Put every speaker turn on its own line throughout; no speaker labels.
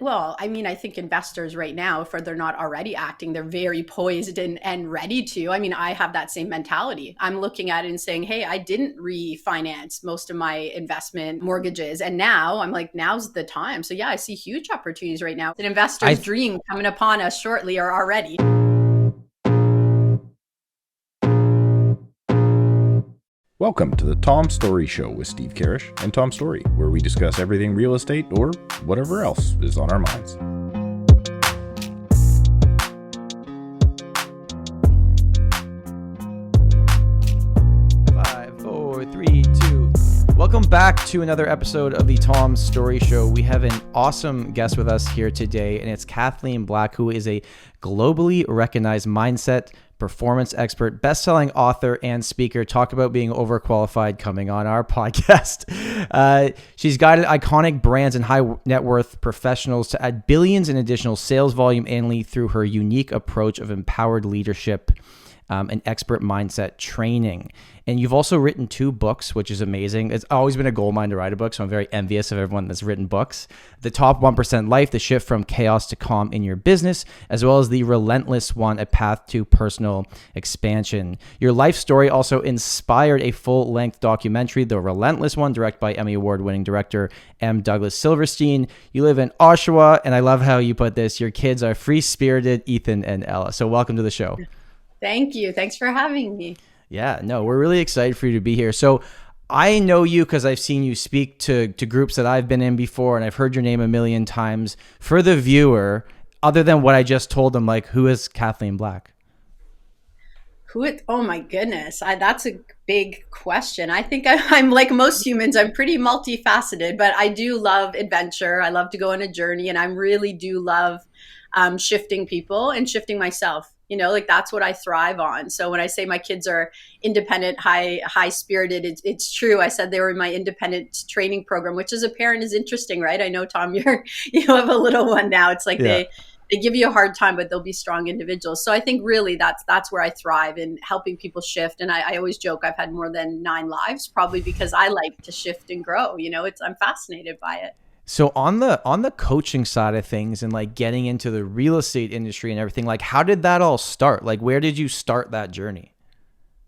Well, I mean, I think investors right now, if they're not already acting, they're very poised and ready to. I mean, I have that same mentality. I'm looking at it and saying, hey, I didn't refinance most of my investment mortgages. And now I'm like, now's the time. So yeah, I see huge opportunities right now. An investor's dream coming upon us shortly or already.
Welcome to the Tom Storey Show with Steve Karrasch and Tom Storey, where we discuss everything real estate or whatever else is on our minds.
Five, four, three, two. Welcome back to another episode of the Tom Storey Show. We have an awesome guest with us here today, and it's Kathleen Black, who is a globally recognized mindset performance expert, best-selling author, and speaker. Talk about being overqualified coming on our podcast. She's guided iconic brands and high net worth professionals to add billions in additional sales volume annually through her unique approach of empowered leadership and expert mindset training. And you've also written 2 books, which is amazing. It's always been a gold mine to write a book, so I'm very envious of everyone that's written books. The Top 1% Life, the shift from chaos to calm in your business, as well as the Relentless One, a path to personal expansion. Your life story also inspired a full-length documentary, The Relentless One, directed by Emmy Award-winning director M. Douglas Silverstein. You live in Oshawa, and I love how you put this. Your kids are free-spirited, Ethan and Ella. So welcome to the show.
Thank you. Thanks for having me.
Yeah, no, we're really excited for you to be here. So I know you because I've seen you speak to groups that I've been in before, and I've heard your name a million times. For the viewer, other than what I just told them, like, who is Kathleen Black?
Oh my goodness. That's a big question. I think I'm like most humans, I'm pretty multifaceted, but I do love adventure. I love to go on a journey, and I really do love shifting people and shifting myself. You know, like that's what I thrive on. So when I say my kids are independent, high spirited, it's true. I said they were in my independent training program, which as a parent is interesting, right? I know, Tom, you have a little one now. It's like they give you a hard time, but they'll be strong individuals. So I think really that's where I thrive, in helping people shift. And I always joke I've had more than 9 lives, probably because I like to shift and grow. You know, I'm fascinated by it.
So on the coaching side of things and like getting into the real estate industry and everything, like how did that all start? Like where did you start that journey?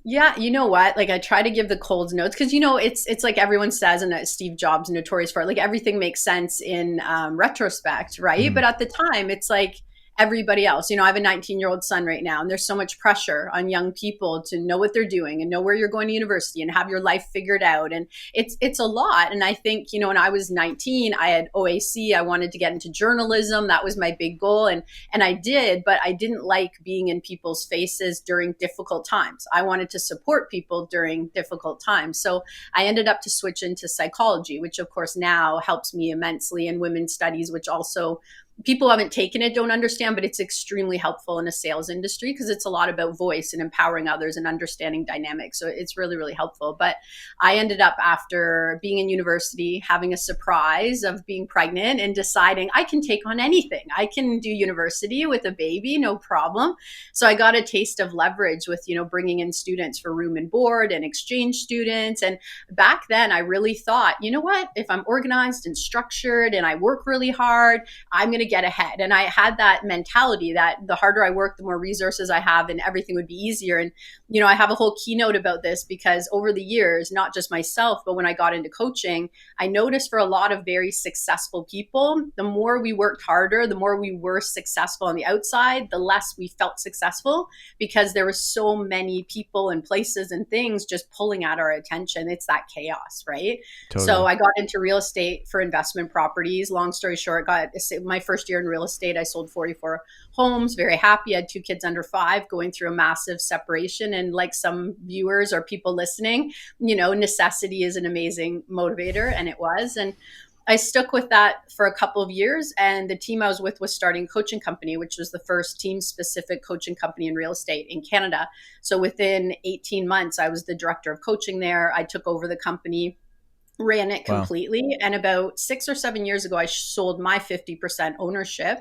Yeah, you know what? Like I try to give the cold notes because, you know, it's like everyone says, and Steve Jobs notorious for it, like everything makes sense in retrospect, right? Mm-hmm. But at the time, it's like everybody else. You know, I have a 19-year-old son right now, and there's so much pressure on young people to know what they're doing and know where you're going to university and have your life figured out. And it's a lot. And I think, you know, when I was 19, I had OAC. I wanted to get into journalism. That was my big goal. And I did, but I didn't like being in people's faces during difficult times. I wanted to support people during difficult times. So I ended up to switch into psychology, which of course now helps me immensely, in women's studies, which also people who haven't taken it don't understand, but it's extremely helpful in a sales industry because it's a lot about voice and empowering others and understanding dynamics. So it's really, really helpful. But I ended up, after being in university, having a surprise of being pregnant and deciding I can take on anything. I can do university with a baby, no problem. So I got a taste of leverage with, you know, bringing in students for room and board and exchange students. And back then I really thought, you know what, if I'm organized and structured and I work really hard, I'm going to get ahead. And I had that mentality that the harder I work, the more resources I have and everything would be easier. And, you know, I have a whole keynote about this because over the years, not just myself, but when I got into coaching, I noticed for a lot of very successful people, the more we worked harder, the more we were successful on the outside, the less we felt successful because there were so many people and places and things just pulling at our attention. It's that chaos, right? Totally. So I got into real estate for investment properties. Long story short, got my first year in real estate, I sold 44 homes, very happy. I had 2 kids under 5, going through a massive separation. And like some viewers or people listening, you know, necessity is an amazing motivator, and it was. And I stuck with that for a couple of years. And the team I was with was starting a coaching company, which was the first team-specific coaching company in real estate in Canada. So within 18 months, I was the director of coaching there. I took over the company. ran it
Wow.
completely. And about 6 or 7 years ago, I sold my 50% ownership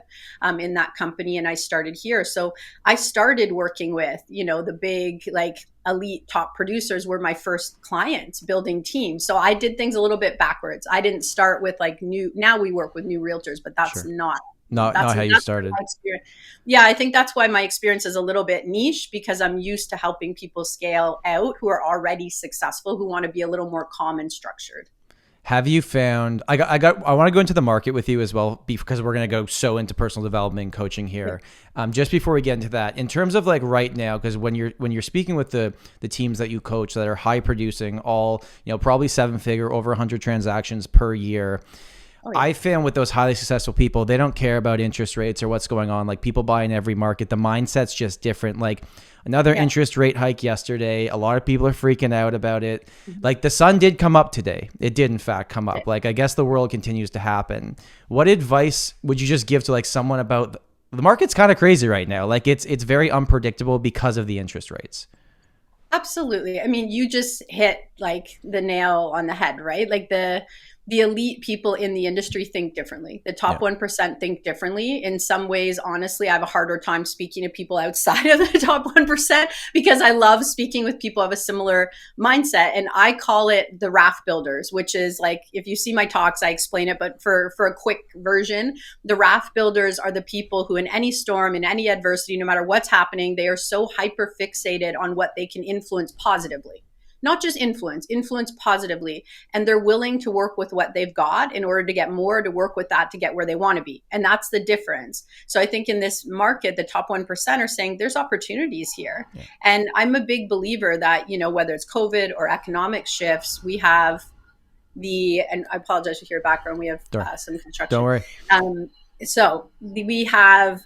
in that company, and I started here. So I started working with, the big, like, elite top producers were my first clients, building teams. So I did things a little bit backwards. I didn't start with like now we work with new realtors, but that's
Sure.
not
Not how you started.
Yeah, I think that's why my experience is a little bit niche, because I'm used to helping people scale out who are already successful, who want to be a little more calm and structured.
Have you found, I want to go into the market with you as well, because we're going to go so into personal development and coaching here. Just before we get into that, in terms of like right now, because when you're speaking with the teams that you coach that are high producing, all, probably 7-figure, over 100 transactions per year. Oh, yeah. I found with those highly successful people, they don't care about interest rates or what's going on. Like, people buy in every market. The mindset's just different. Like, another interest rate hike yesterday. A lot of people are freaking out about it. Like, the sun did come up today. It did, in fact, come up. Like, I guess the world continues to happen. What advice would you just give to like someone about the market's kind of crazy right now? Like, it's very unpredictable because of the interest rates.
Absolutely. I mean, you just hit like the nail on the head, right? Like the elite people in the industry think differently. The top 1% think differently. In some ways, honestly, I have a harder time speaking to people outside of the top 1% because I love speaking with people who have a similar mindset. And I call it the raft builders, which is like, if you see my talks, I explain it, but for a quick version, the raft builders are the people who in any storm, in any adversity, no matter what's happening, they are so hyper fixated on what they can influence positively. Not just influence positively. And they're willing to work with what they've got in order to get more, to work with that to get where they want to be. And that's the difference. So I think in this market, the top 1% are saying there's opportunities here. Yeah. And I'm a big believer that, whether it's COVID or economic shifts, we have and I apologize for your background, we have some construction.
Don't worry.
So we have,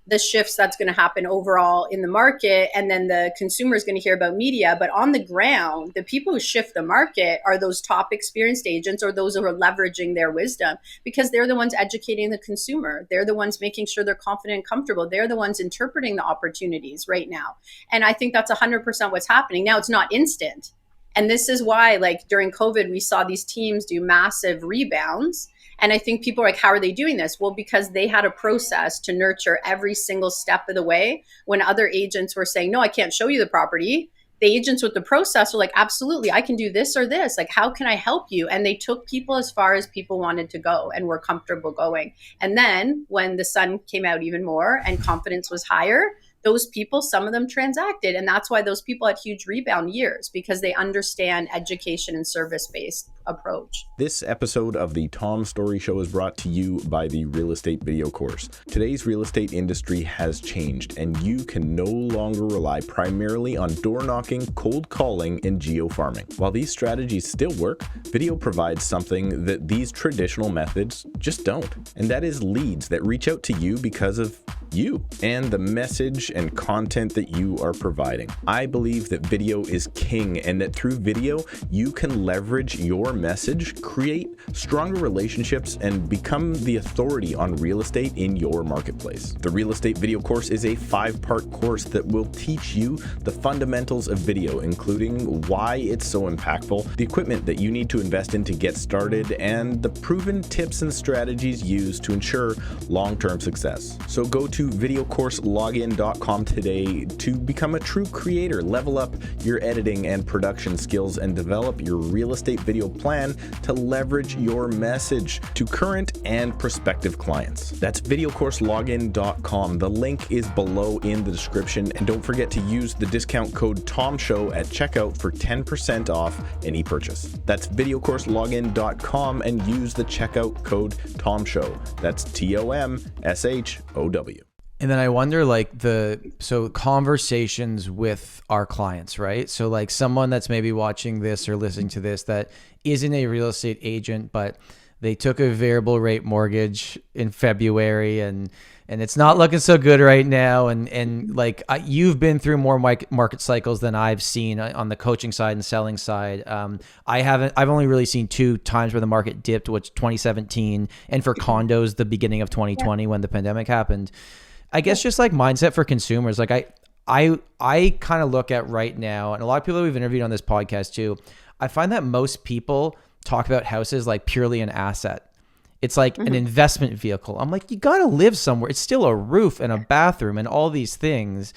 the shifts that's going to happen overall in the market. And then the consumer is going to hear about media, but on the ground, the people who shift the market are those top experienced agents or those who are leveraging their wisdom, because they're the ones educating the consumer. They're the ones making sure they're confident and comfortable. They're the ones interpreting the opportunities right now. And I think that's 100% what's happening. Now, it's not instant. And this is why, like, during COVID, we saw these teams do massive rebounds. And I think people are like, how are they doing this? Well, because they had a process to nurture every single step of the way. When other agents were saying, no, I can't show you the property, the agents with the process were like, absolutely, I can do this or this. Like, how can I help you? And they took people as far as people wanted to go and were comfortable going. And then when the sun came out even more and confidence was higher, those people, some of them transacted. And that's why those people had huge rebound years, because they understand education and service-based approach.
This episode of the Tom Storey Show is brought to you by the Real Estate Video Course. Today's real estate industry has changed, and you can no longer rely primarily on door knocking, cold calling, and geofarming. While these strategies still work, video provides something that these traditional methods just don't. And that is leads that reach out to you because of you and the message and content that you are providing. I believe that video is king, and that through video, you can leverage your message, create stronger relationships, and become the authority on real estate in your marketplace. The Real Estate Video Course is a 5-part course that will teach you the fundamentals of video, including why it's so impactful, the equipment that you need to invest in to get started, and the proven tips and strategies used to ensure long-term success. So go to videocourselogin.com today to become a true creator, level up your editing and production skills, and develop your real estate video plan to leverage your message to current and prospective clients. That's videocourselogin.com. The link is below in the description, and don't forget to use the discount code TOMSHOW at checkout for 10% off any purchase. That's videocourselogin.com and use the checkout code TOMSHOW. That's TOMSHOW.
And then I wonder, so conversations with our clients, right? So like someone that's maybe watching this or listening to this that isn't a real estate agent, but they took a variable rate mortgage in February and it's not looking so good right now. You've been through more market cycles than I've seen on the coaching side and selling side. I've only really seen 2 times where the market dipped, which 2017, and for condos, the beginning of 2020 when the pandemic happened. I guess just like mindset for consumers, like I kind of look at right now, and a lot of people we've interviewed on this podcast too, I find that most people talk about houses like purely an asset. It's like an investment vehicle. I'm like, you got to live somewhere. It's still a roof and a bathroom and all these things.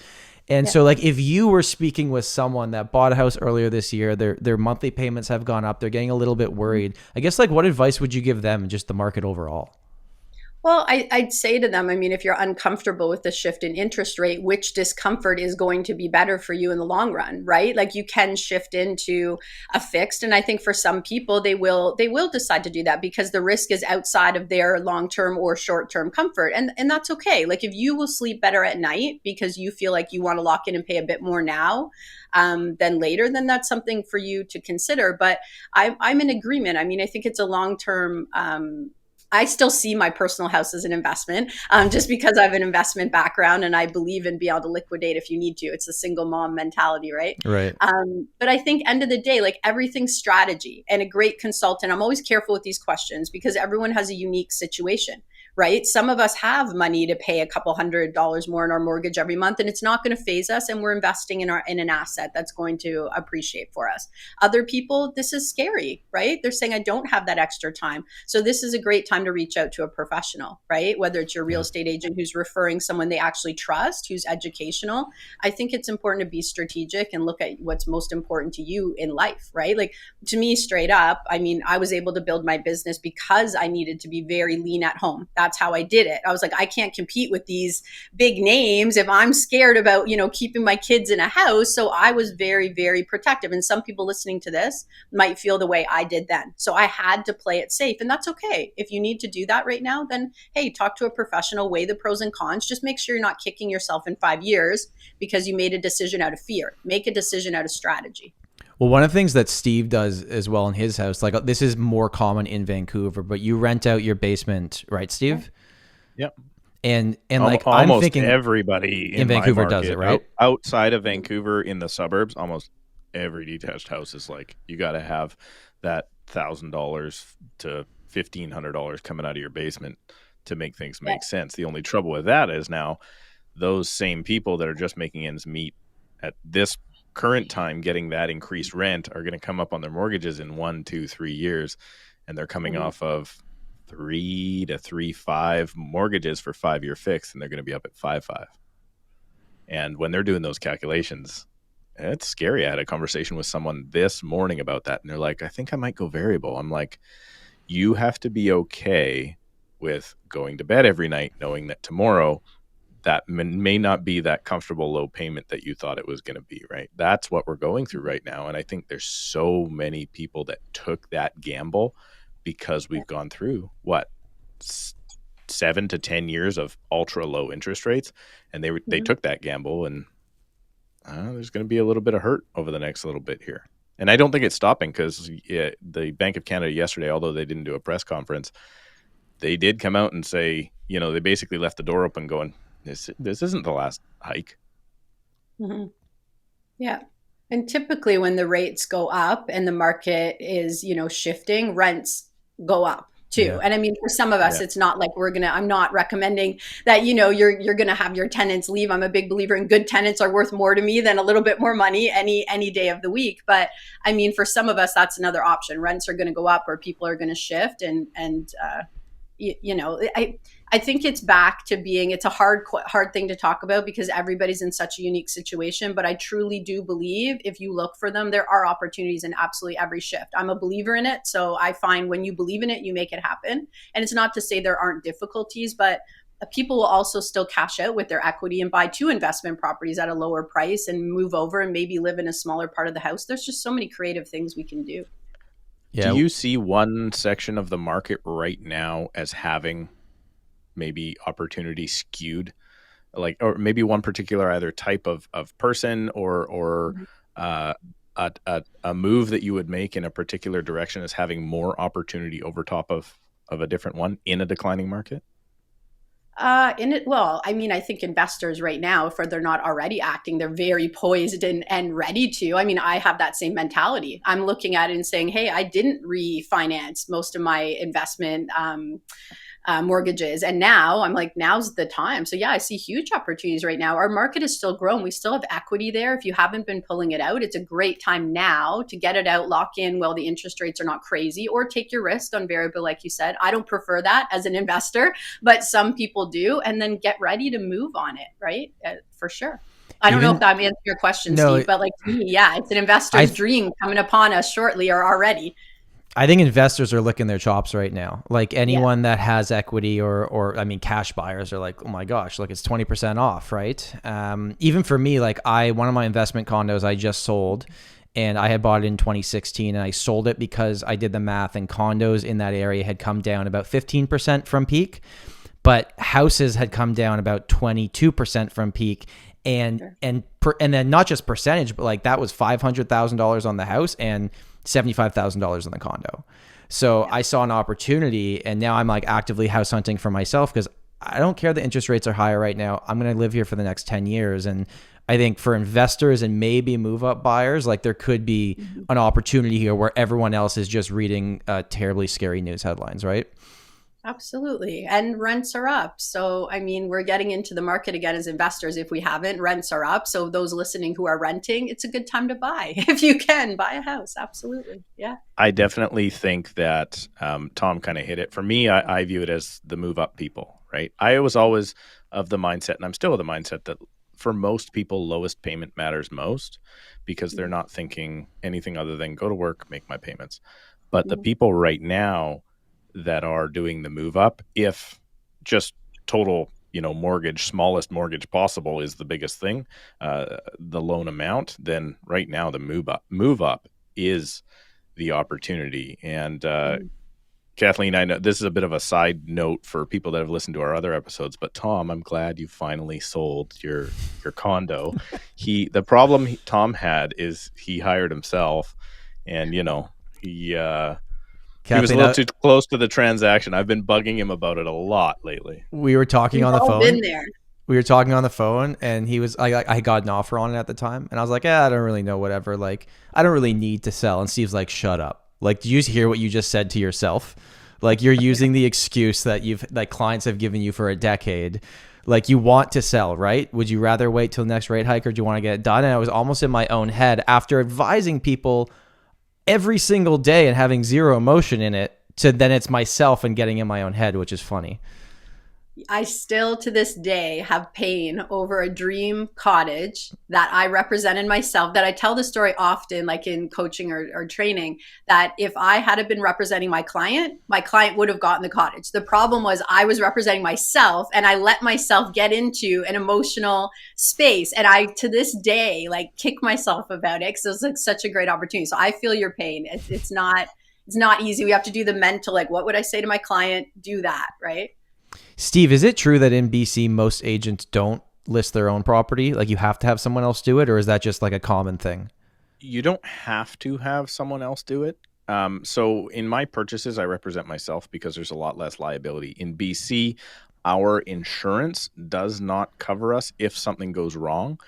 And so like if you were speaking with someone that bought a house earlier this year, their monthly payments have gone up, they're getting a little bit worried. I guess like what advice would you give them in just the market overall?
Well, I'd say to them, I mean, if you're uncomfortable with the shift in interest rate, which discomfort is going to be better for you in the long run, right? Like you can shift into a fixed. And I think for some people, they will decide to do that because the risk is outside of their long-term or short-term comfort. And that's okay. Like if you will sleep better at night because you feel like you want to lock in and pay a bit more now than later, then that's something for you to consider. But I'm in agreement. I mean, I think it's a long-term I still see my personal house as an investment just because I have an investment background and I believe in being able to liquidate if you need to. It's a single mom mentality, right?
Right.
But I think end of the day, like everything's strategy, and a great consultant. I'm always careful with these questions because everyone has a unique situation, right? Some of us have money to pay a couple $100 more in our mortgage every month, and it's not going to phase us. And we're investing in an asset that's going to appreciate for us. Other people, this is scary, right? They're saying, I don't have that extra time. So this is a great time to reach out to a professional, right? Whether it's your real estate agent who's referring someone they actually trust, who's educational. I think it's important to be strategic and look at what's most important to you in life, right? Like to me, straight up, I mean, I was able to build my business because I needed to be very lean at home. That's how I did it. I was like, I can't compete with these big names if I'm scared about, keeping my kids in a house. So I was very, very protective. And some people listening to this might feel the way I did then. So I had to play it safe. And that's okay. If you need to do that right now, then hey, talk to a professional, weigh the pros and cons. Just make sure you're not kicking yourself in 5 years because you made a decision out of fear. Make a decision out of strategy.
Well, one of the things that Steve does as well in his house, like this is more common in Vancouver, but you rent out your basement, right, Steve?
Yep.
And like
almost
I'm thinking
everybody in
Vancouver
my market,
does it, right?
Outside of Vancouver, in the suburbs, almost every detached house is like you got to have that $1,000 to $1,500 coming out of your basement to make things make sense. The only trouble with that is now those same people that are just making ends meet at this current time getting that increased rent are going to come up on their mortgages in 1, 2, 3 years, and they're coming off of 3 to 3.5 mortgages for 5-year fixed, and they're going to be up at 5.5. And when they're doing those calculations, it's scary. I had a conversation with someone this morning about that, and they're like, I think I might go variable. I'm like, you have to be okay with going to bed every night knowing that tomorrow that may not be that comfortable low payment that you thought it was going to be, right? That's what we're going through right now. And I think there's so many people that took that gamble because we've gone through 7 to 10 years of ultra low interest rates, and they took that gamble, and there's going to be a little bit of hurt over the next little bit here. And I don't think it's stopping because the Bank of Canada yesterday, although they didn't do a press conference, they did come out and say, they basically left the door open going, this isn't the last hike.
Mm-hmm. Yeah. And typically when the rates go up and the market is, shifting, rents go up too. Yeah. And I mean, for some of us, it's not like I'm not recommending that, you're going to have your tenants leave. I'm a big believer in good tenants are worth more to me than a little bit more money any day of the week. But I mean, for some of us, that's another option. Rents are going to go up or people are going to shift. I think it's back to it's a hard thing to talk about because everybody's in such a unique situation. But I truly do believe if you look for them, there are opportunities in absolutely every shift. I'm a believer in it. So I find when you believe in it, you make it happen. And it's not to say there aren't difficulties, but people will also still cash out with their equity and buy 2 investment properties at a lower price and move over and maybe live in a smaller part of the house. There's just so many creative things we can do.
Yeah. Do you see one section of the market right now as having maybe opportunity skewed, or maybe one particular either type of person or a move that you would make in a particular direction as having more opportunity over top of a different one in a declining market?
I think investors right now, if they're not already acting, they're very poised and ready to. I mean, I have that same mentality. I'm looking at it and saying, hey, I didn't refinance most of my investment mortgages. And now I'm like, now's the time. So yeah, I see huge opportunities right now. Our market is still growing. We still have equity there. If you haven't been pulling it out, it's a great time now to get it out, lock in while the interest rates are not crazy, or take your risk on variable, like you said. I don't prefer that as an investor, but some people do, and then get ready to move on it, right? For sure. I don't know if that answered your question, Steve, but like to me, yeah, it's an investor's dream coming upon us shortly or already.
I think investors are licking their chops right now. Like anyone that has equity or I mean, cash buyers are like, oh my gosh, look, it's 20% off, right? Even for me, like one of my investment condos I just sold, and I had bought it in 2016, and I sold it because I did the math, and condos in that area had come down about 15% from peak, but houses had come down about 22% from peak. And then not just percentage, but like that was $500,000 on the house and $75,000 on the condo. So I saw an opportunity, and now I'm like actively house hunting for myself because I don't care the interest rates are higher right now. I'm going to live here for the next 10 years. And I think for investors and maybe move up buyers, like there could be an opportunity here where everyone else is just reading terribly scary news headlines, right?
Absolutely. And rents are up. So, I mean, we're getting into the market again as investors. If we haven't, rents are up. So those listening who are renting, it's a good time to buy. If you can, buy a house. Absolutely. Yeah.
I definitely think that Tom kind of hit it. For me, I view it as the move up people, right? I was always of the mindset, and I'm still of the mindset, that for most people, lowest payment matters most because they're not thinking anything other than go to work, make my payments. But the people right now that are doing the move up, if just total, mortgage, smallest mortgage possible is the biggest thing, the loan amount, then right now the move up is the opportunity. And Kathleen, I know this is a bit of a side note for people that have listened to our other episodes, but Tom, I'm glad you finally sold your condo. The problem Tom had is he hired himself, and he was a little too close to the transaction. I've been bugging him about it a lot lately.
We were talking on the phone.
Been there.
We were talking on the phone, and he was, I got an offer on it at the time, and I was like, I don't really know, whatever. Like, I don't really need to sell. And Steve's like, shut up. Like, do you hear what you just said to yourself? Like, you're using the excuse that clients have given you for a decade. Like, you want to sell, right? Would you rather wait till the next rate hike, or do you want to get it done? And I was almost in my own head after advising people every single day and having zero emotion in it, to then it's myself and getting in my own head, which is funny.
I still to this day have pain over a dream cottage that I represented myself, that I tell the story often, like in coaching or training, that if I had been representing my client would have gotten the cottage. The problem was I was representing myself, and I let myself get into an emotional space. And I, to this day, like kick myself about it because it was like such a great opportunity. So I feel your pain. It's not easy. We have to do the mental, like, what would I say to my client? Do that, right?
Steve, is it true that in BC, most agents don't list their own property? Like, you have to have someone else do it, or is that just like a common thing?
You don't have to have someone else do it. So in my purchases, I represent myself because there's a lot less liability. In BC, our insurance does not cover us if something goes wrong.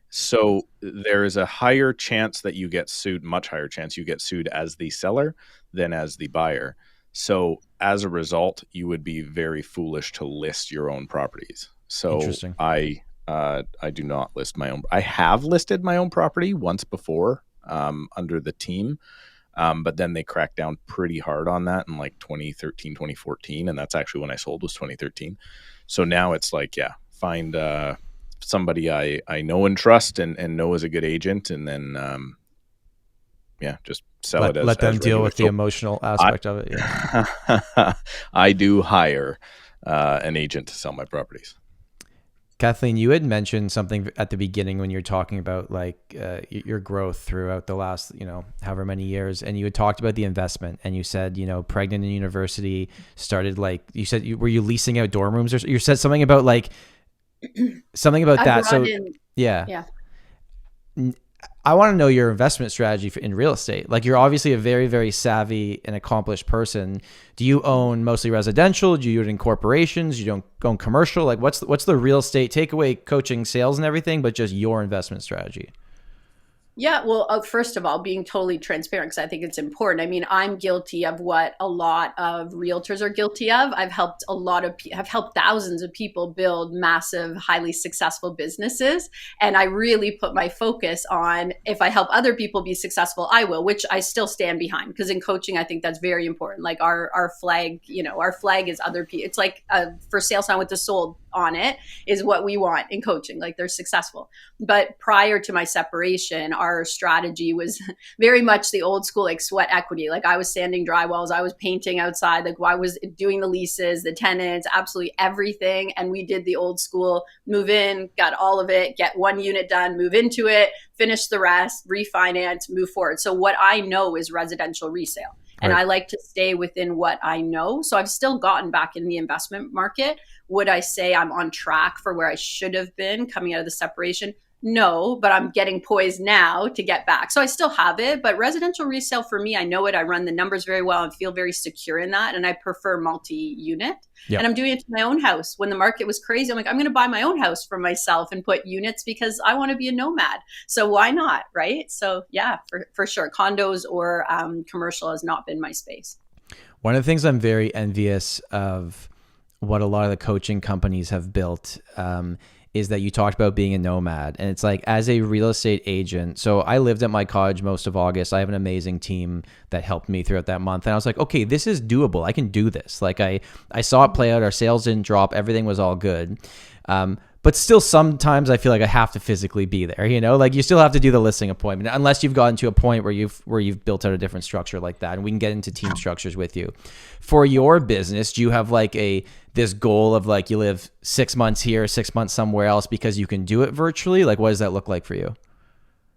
So there is a higher chance that you get sued, much higher chance you get sued as the seller than as the buyer. So as a result, you would be very foolish to list your own properties. So I do not list my own. I have listed my own property once before under the team, but then they cracked down pretty hard on that in like 2013, 2014. And that's actually when I sold, was 2013. So now it's like, find somebody I know and trust and know is a good agent, and then just sell it.
Let them deal with the emotional aspect of it. Yeah.
I do hire an agent to sell my properties.
Kathleen, you had mentioned something at the beginning when you were talking about like your growth throughout the last, however many years, and you had talked about the investment, and you said, pregnant in university, started like, you said, were you leasing out dorm rooms, or you said something about like something about that. So yeah. I want to know your investment strategy in real estate. Like, you're obviously a very, very savvy and accomplished person. Do you own mostly residential? Do you own in corporations? You don't own commercial? Like, what's the real estate takeaway, coaching, sales and everything, but just your investment strategy?
Yeah, well, first of all, being totally transparent, because I think it's important. I mean, I'm guilty of what a lot of realtors are guilty of. I've helped have helped thousands of people build massive, highly successful businesses. And I really put my focus on, if I help other people be successful, I will, which I still stand behind. Because in coaching, I think that's very important. Like our flag, our flag is other people. It's like a for sale sign with the sold on it is what we want in coaching. Like they're successful. But prior to my separation, our strategy was very much the old school, like sweat equity. Like I was sanding drywalls, I was painting outside, like I was doing the leases, the tenants, absolutely everything. And we did the old school move in, got all of it, get one unit done, move into it, finish the rest, refinance, move forward. So what I know is residential resale. And I like to stay within what I know. So I've still gotten back in the investment market. Would I say I'm on track for where I should have been coming out of the separation? No, but I'm getting poised now to get back. So I still have it, but residential resale for me, I know it. I run the numbers very well and feel very secure in that. And I prefer multi-unit. Yep. And I'm doing it to my own house. When the market was crazy, I'm like, I'm going to buy my own house for myself and put units because I want to be a nomad. So why not? Right. So yeah, for sure. Condos or commercial has not been my space.
One of the things I'm very envious of what a lot of the coaching companies have built is that you talked about being a nomad. And it's like, as a real estate agent, so I lived at my cottage most of August. I have an amazing team that helped me throughout that month. And I was like, okay, this is doable. I can do this. Like I saw it play out. Our sales didn't drop. Everything was all good. But still, sometimes I feel like I have to physically be there, like you still have to do the listing appointment unless you've gotten to a point where you've built out a different structure like that. And we can get into team structures with you. For your business, do you have like this goal of like you live 6 months here, 6 months somewhere else because you can do it virtually? Like, what does that look like for you?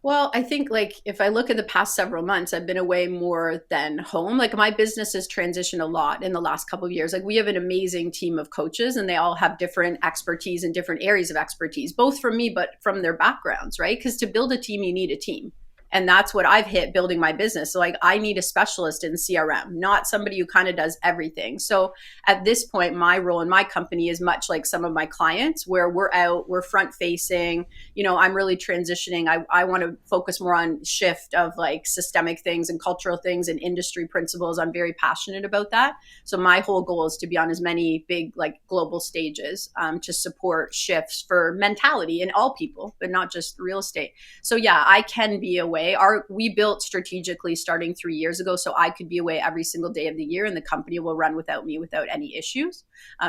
Well, I think like if I look at the past several months, I've been away more than home. Like my business has transitioned a lot in the last couple of years. Like we have an amazing team of coaches and they all have different expertise in different areas of expertise, both from me, but from their backgrounds, right? Because to build a team, you need a team. And that's what I've hit building my business. So like I need a specialist in CRM, not somebody who kind of does everything. So at this point, my role in my company is much like some of my clients where we're out, we're front facing, I'm really transitioning. I want to focus more on shift of like systemic things and cultural things and industry principles. I'm very passionate about that. So my whole goal is to be on as many big like global stages to support shifts for mentality in all people, but not just real estate. So yeah, I can be away. We built strategically starting 3 years ago, so I could be away every single day of the year and the company will run without me without any issues.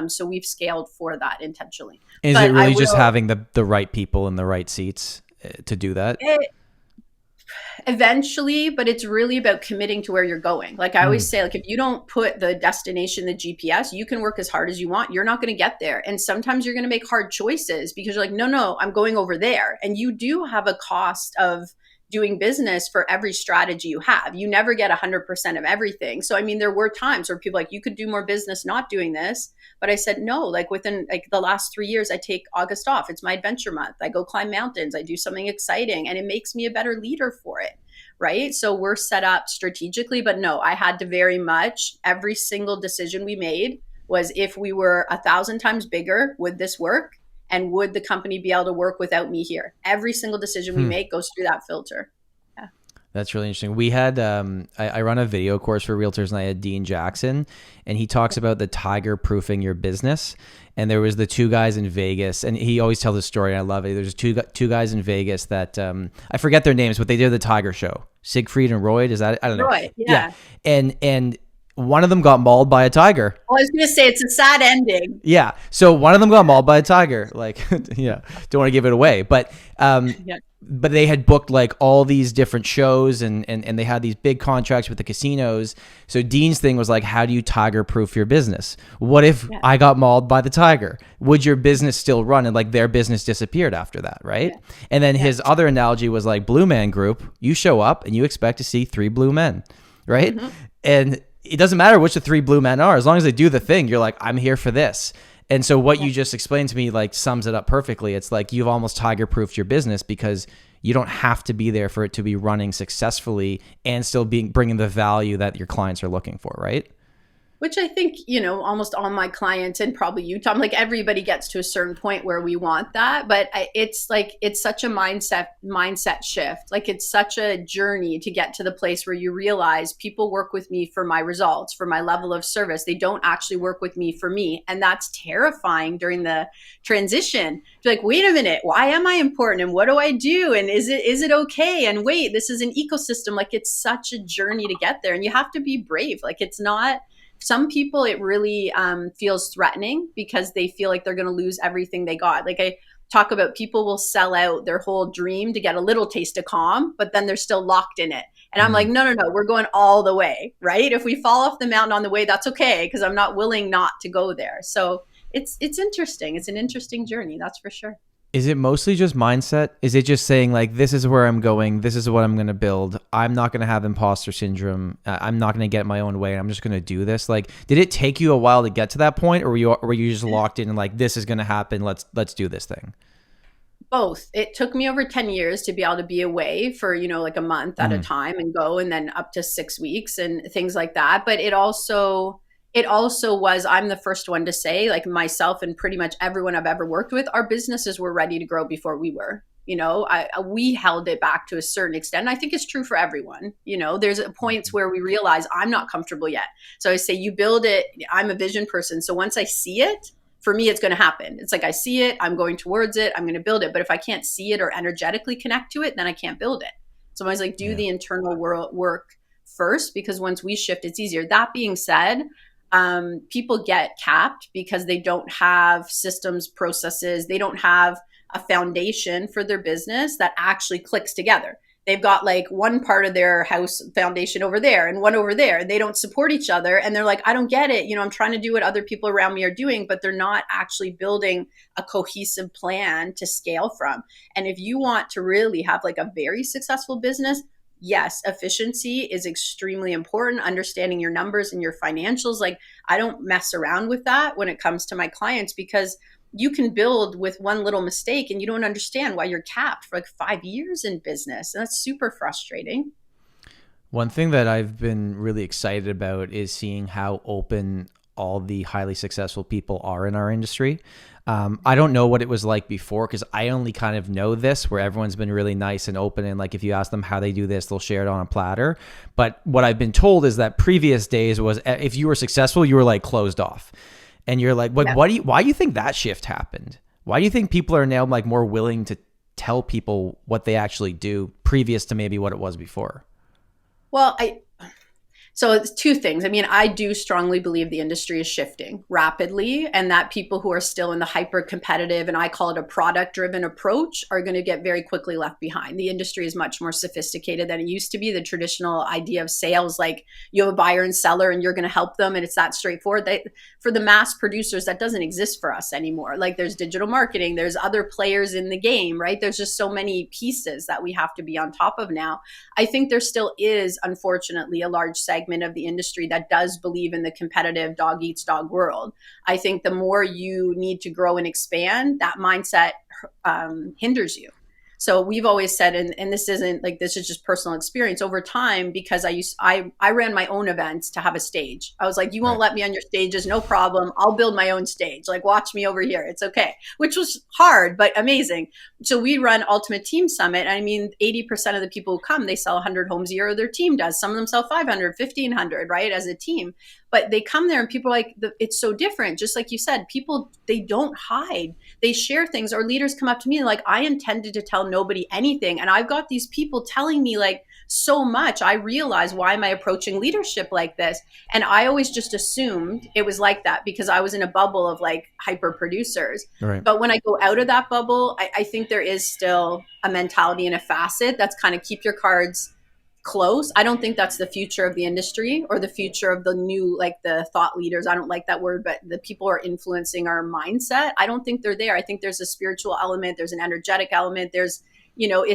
So we've scaled for that intentionally.
Is it really just having the right people in the right seats to do that?
Eventually, but it's really about committing to where you're going. Like I always say, like if you don't put the destination, the GPS, you can work as hard as you want. You're not going to get there. And sometimes you're going to make hard choices because you're like, no, I'm going over there. And you do have a cost of doing business for every strategy you have. You never get 100% of everything. So, I mean, there were times where people like, you could do more business not doing this. But I said, no, like within like the last 3 years, I take August off. It's my adventure month. I go climb mountains. I do something exciting and it makes me a better leader for it. Right. So we're set up strategically, but no, I had to very much every single decision we made was if we were 1,000 times bigger, would this work? And would the company be able to work without me here? Every single decision we make goes through that filter. Yeah.
That's really interesting. We had, I run a video course for realtors and I had Dean Jackson and he talks about the tiger proofing your business. And there was the two guys in Vegas and he always tells this story and I love it. There's two guys in Vegas that, I forget their names, but they did the Tiger Show. Siegfried and Roy, is that, I don't know.
Roy, yeah.
And one of them got mauled by a tiger.
Well, I was going to say it's a sad ending.
Yeah. So one of them got mauled by a tiger. Like, don't want to give it away, but but they had booked like all these different shows and they had these big contracts with the casinos. So Dean's thing was like, how do you tiger proof your business? What if I got mauled by the tiger? Would your business still run? And like their business disappeared after that, right? Yeah. And then his other analogy was like Blue Man Group. You show up and you expect to see 3 blue men, right? Mm-hmm. And it doesn't matter which the 3 blue men are. As long as they do the thing, you're like, I'm here for this. And so what you just explained to me like sums it up perfectly. It's like you've almost tiger-proofed your business because you don't have to be there for it to be running successfully and still bringing the value that your clients are looking for, right?
which I think, you know, almost all my clients and probably you, Tom, like everybody gets to a certain point where we want that. But it's like, it's such a mindset shift. Like it's such a journey to get to the place where you realize people work with me for my results, for my level of service. They don't actually work with me for me. And that's terrifying during the transition. You're like, wait a minute, why am I important? And what do I do? And is it okay? And wait, this is an ecosystem. Like it's such a journey to get there. And you have to be brave. Like it's not, some people, it really feels threatening because they feel like they're going to lose everything they got. Like I talk about, people will sell out their whole dream to get a little taste of calm, but then they're still locked in it. And I'm like, no, we're going all the way, right? If we fall off the mountain on the way, that's okay, because I'm not willing not to go there. So it's interesting. It's an interesting journey, that's for sure.
Is it mostly just mindset? Is it just saying like, this is where I'm going, this is what I'm going to build, I'm not going to have imposter syndrome, I'm not going to get my own way, I'm just going to do this? Like, did it take you a while to get to that point, or were you just locked in and like, this is going to happen, let's do this thing?
Both. It took me over 10 years to be able to be away for, you know, like a month at a time and go, and then up to 6 weeks and things like that. But it also was, I'm the first one to say, like myself and pretty much everyone I've ever worked with, our businesses were ready to grow before we were. You know, we held it back to a certain extent. I think it's true for everyone. You know, there's points where we realize I'm not comfortable yet. So I say, you build it. I'm a vision person. So once I see it, for me, it's going to happen. It's like, I see it, I'm going towards it, I'm going to build it. But if I can't see it or energetically connect to it, then I can't build it. So I was like, do the internal work first, because once we shift, it's easier. That being said, people get capped because they don't have systems, processes. They don't have a foundation for their business that actually clicks together. They've got like one part of their house foundation over there and one over there. They don't support each other. And they're like, I don't get it. You know, I'm trying to do what other people around me are doing, but they're not actually building a cohesive plan to scale from. And if you want to really have like a very successful business, yes, efficiency is extremely important. Understanding your numbers and your financials. Like I don't mess around with that when it comes to my clients, because you can build with one little mistake and you don't understand why you're capped for like 5 years in business. And that's super frustrating.
One thing that I've been really excited about is seeing how open all the highly successful people are in our industry. I don't know what it was like before, because I only kind of know this, where everyone's been really nice and open. And like, if you ask them how they do this, they'll share it on a platter. But what I've been told is that previous days was, if you were successful, you were like closed off. And you're like, but why do you think that shift happened? Why do you think people are now like more willing to tell people what they actually do, previous to maybe what it was before?
Well, so it's two things. I mean, I do strongly believe the industry is shifting rapidly, and that people who are still in the hyper competitive, and I call it a product driven approach, are going to get very quickly left behind. The industry is much more sophisticated than it used to be. The traditional idea of sales, like you have a buyer and seller and you're going to help them, and it's that straightforward. For the mass producers, that doesn't exist for us anymore. Like there's digital marketing, there's other players in the game, right? There's just so many pieces that we have to be on top of now. I think there still is, unfortunately, a large segment of the industry that does believe in the competitive dog eats dog world. I think the more you need to grow and expand, that mindset hinders you. So we've always said, and this isn't like, this is just personal experience over time, because I ran my own events to have a stage. I was like, you won't let me on your stages, no problem. I'll build my own stage. Like, watch me over here. It's okay. Which was hard, but amazing. So we run Ultimate Team Summit. I mean, 80% of the people who come, they sell 100 homes a year, or their team does. Some of them sell 500, 1,500, right, as a team. But they come there and people are like, it's so different. Just like you said, people, they don't hide. They share things. Or leaders come up to me and like, I intended to tell nobody anything. And I've got these people telling me like so much. I realize, why am I approaching leadership like this? And I always just assumed it was like that because I was in a bubble of like hyper producers.
Right.
But when I go out of that bubble, I think there is still a mentality and a facet that's kind of keep your cards close. I don't think that's the future of the industry or the future of the new, like the thought leaders. I don't like that word, but the people who are influencing our mindset, I don't think they're there. I think there's a spiritual element. There's an energetic element. There's, you know,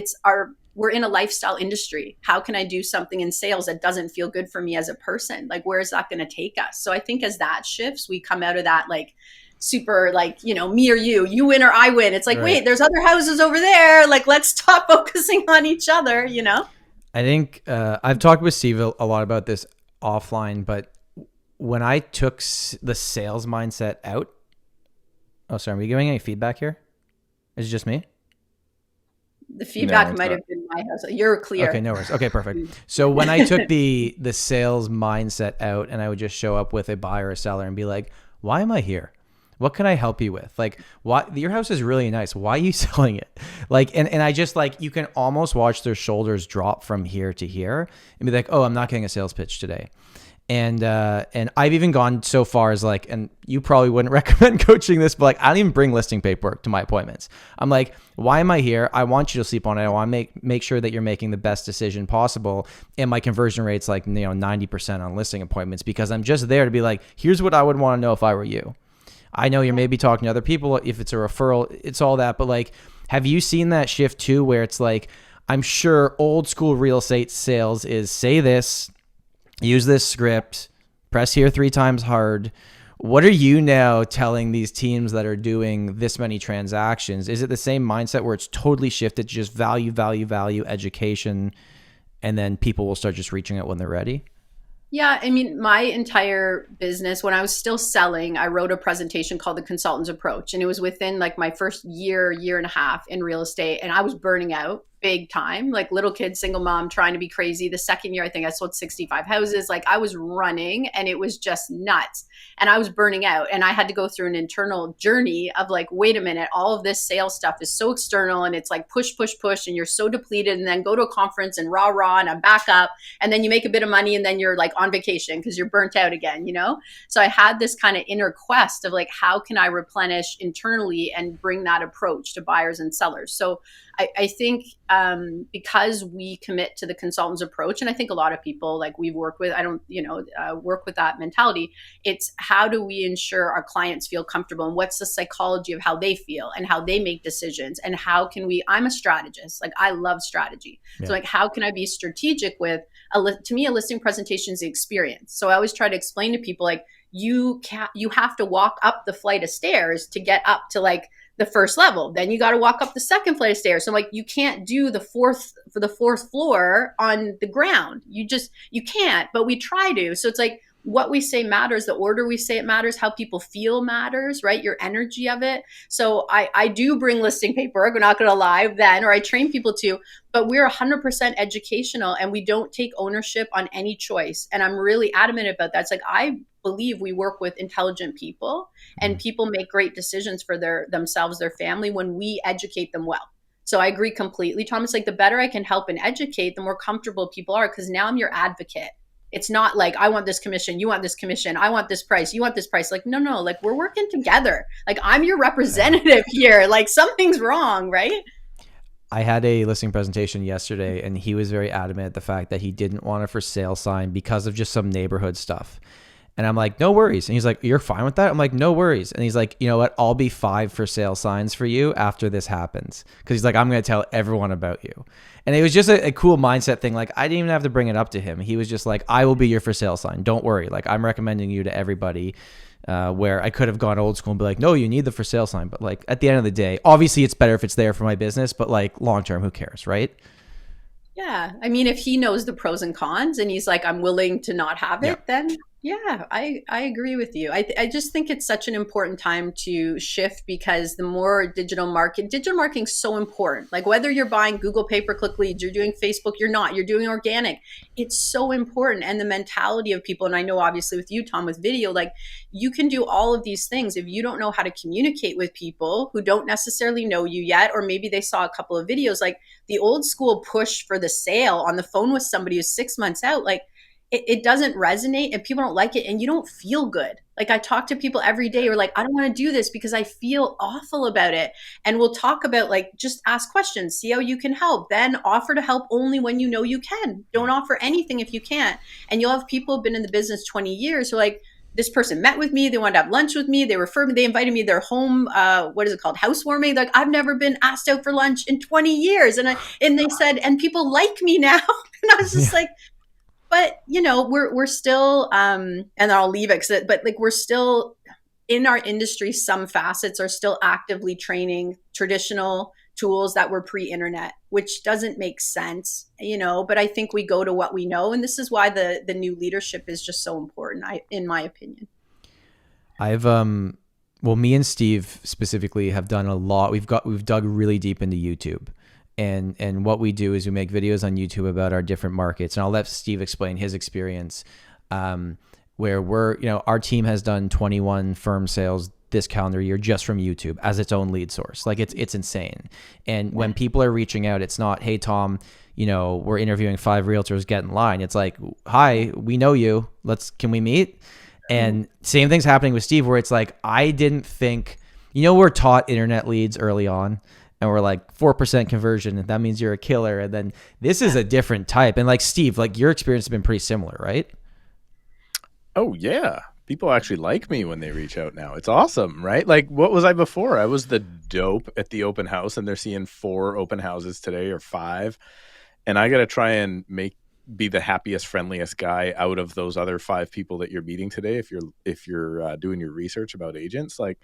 we're in a lifestyle industry. How can I do something in sales that doesn't feel good for me as a person? Like, where is that going to take us? So I think as that shifts, we come out of that like super, like, you know, me or you win or I win. It's like, wait, there's other houses over there. Like, let's stop focusing on each other, you know?
I think I've talked with Steve a lot about this offline, but when I took the sales mindset out, oh, sorry, are we giving any feedback here? Is it just me?
The feedback might have been my house. You're clear.
Okay, no worries. Okay, perfect. So when I took the sales mindset out, and I would just show up with a buyer or seller and be like, why am I here? What can I help you with? Like, why your house is really nice. Why are you selling it? Like, and I just like, you can almost watch their shoulders drop from here to here and be like, oh, I'm not getting a sales pitch today. And I've even gone so far as like, and you probably wouldn't recommend coaching this, but like, I don't even bring listing paperwork to my appointments. I'm like, why am I here? I want you to sleep on it. I want to make sure that you're making the best decision possible. And my conversion rate's like, 90% on listing appointments, because I'm just there to be like, here's what I would want to know if I were you. I know you're maybe talking to other people. If it's a referral, it's all that. But like, have you seen that shift too, where it's like, I'm sure old school real estate sales is say this, use this script, press here 3 times hard. What are you now telling these teams that are doing this many transactions? Is it the same mindset where it's totally shifted to just value, education, and then people will start just reaching out when they're ready?
Yeah, I mean, my entire business, when I was still selling, I wrote a presentation called The Consultant's Approach. And it was within like my first year and a half in real estate. And I was burning out big time, like little kid, single mom, trying to be crazy. The second year, I think I sold 65 houses. Like I was running and it was just nuts. And I was burning out. And I had to go through an internal journey of like, wait a minute, all of this sales stuff is so external and it's like push, and you're so depleted, and then go to a conference and rah, and I'm back up. And then you make a bit of money and then you're like on vacation because you're burnt out again, you know? So I had this kind of inner quest of like, how can I replenish internally and bring that approach to buyers and sellers? So I think because we commit to the consultant's approach, and I think a lot of people like we've worked with, work with that mentality. It's how do we ensure our clients feel comfortable, and what's the psychology of how they feel and how they make decisions, and how can we, I'm a strategist, like I love strategy. Yeah. So like, how can I be strategic with, to me, a listing presentation is the experience. So I always try to explain to people like, you have to walk up the flight of stairs to get up to like the first level. Then you got to walk up the second flight of stairs. So like, you can't do the fourth floor on the ground. You can't, but we try to. So it's like, what we say matters, the order we say it matters, how people feel matters, right? Your energy of it. So I do bring listing paperwork, we're not going to lie then, or I train people to, but we're 100% educational and we don't take ownership on any choice. And I'm really adamant about that. It's like, I believe we work with intelligent people and people make great decisions for themselves, their family, when we educate them well. So I agree completely, Thomas. Like the better I can help and educate, the more comfortable people are, because now I'm your advocate. It's not like, I want this commission, you want this commission, I want this price, you want this price. Like, no, like we're working together. Like I'm your representative here. Like something's wrong, right?
I had a listing presentation yesterday and he was very adamant at the fact that he didn't want a for sale sign because of just some neighborhood stuff. And I'm like, no worries. And he's like, you're fine with that? I'm like, no worries. And he's like, you know what? I'll be 5 for sale signs for you after this happens. Cause he's like, I'm going to tell everyone about you. And it was just a cool mindset thing. Like I didn't even have to bring it up to him. He was just like, I will be your for sale sign. Don't worry. Like I'm recommending you to everybody, where I could have gone old school and be like, no, you need the for sale sign. But like at the end of the day, obviously it's better if it's there for my business, but like long-term, who cares? Right?
Yeah. I mean, if he knows the pros and cons and he's like, I'm willing to not have it, then yeah, I agree with you. I just think it's such an important time to shift, because the more digital marketing is so important. Like whether you're buying Google pay-per-click leads, you're doing Facebook, you're doing organic. It's so important. And the mentality of people, and I know obviously with you, Tom, with video, like you can do all of these things. If you don't know how to communicate with people who don't necessarily know you yet, or maybe they saw a couple of videos, like the old school push for the sale on the phone with somebody who's 6 months out, like it doesn't resonate and people don't like it and you don't feel good. Like I talk to people every day who are like, I don't want to do this because I feel awful about it. And we'll talk about like, just ask questions, see how you can help, then offer to help only when you know you can. Don't offer anything if you can't. And you'll have people who've been in the business 20 years who are like, this person met with me, they wanted to have lunch with me, they referred me, they invited me to their home, what is it called, housewarming. Like I've never been asked out for lunch in 20 years. And they said, and people like me now. And I was just like, but you know, we're still, and I'll leave it, but like we're still in our industry, some facets are still actively training traditional tools that were pre-internet, which doesn't make sense, but I think we go to what we know. And this is why the new leadership is just so important, in my opinion.
Me and Steve specifically have done a lot. We've dug really deep into YouTube. And what we do is we make videos on YouTube about our different markets. And I'll let Steve explain his experience, where our team has done 21 firm sales this calendar year just from YouTube as its own lead source. Like it's insane. And when people are reaching out, it's not, hey, Tom, we're interviewing 5 realtors, get in line. It's like, hi, we know you. Can we meet? And same thing's happening with Steve, where it's like, I didn't think, we're taught internet leads early on. And we're like 4% conversion, and that means you're a killer. And then this is a different type. And like Steve, like your experience has been pretty similar, right?
Oh yeah. People actually like me when they reach out now. It's awesome, right? Like what was I before? I was the dope at the open house, and they're seeing 4 open houses today or 5. And I got to try and be the happiest, friendliest guy out of those other 5 people that you're meeting today. If you're doing your research about agents, like